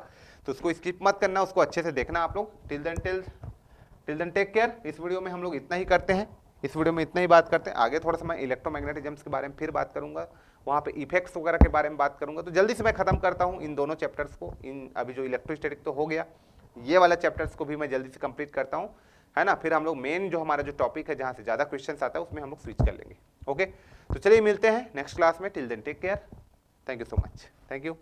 Speaker 1: तो उसको स्किप मत करना, उसको अच्छे से देखना आप लोग। Till then take care. इस वीडियो में हम लोग इतना ही करते हैं, इस वीडियो में इतना ही बात करते हैं। आगे थोड़ा सा मैं इलेक्ट्रोमैग्नेटिज्म्स के बारे में फिर बात करूंगा, वहाँ पे इफेक्ट्स वगैरह के बारे में बात करूंगा। तो जल्दी से मैं खत्म करता हूँ इन दोनों चैप्टर्स को, इन अभी जो इलेक्ट्रोस्टैटिक तो हो गया, ये वाला चैप्टर्स को भी मैं जल्दी से कंप्लीट करता हूँ, है ना। फिर हम लोग मेन जो हमारा जो टॉपिक है, जहाँ से ज़्यादा क्वेश्चंस आता है, उसमें हम लोग स्विच कर लेंगे। ओके, तो चलिए मिलते हैं नेक्स्ट क्लास में। Till then take care, thank you so much, thank you.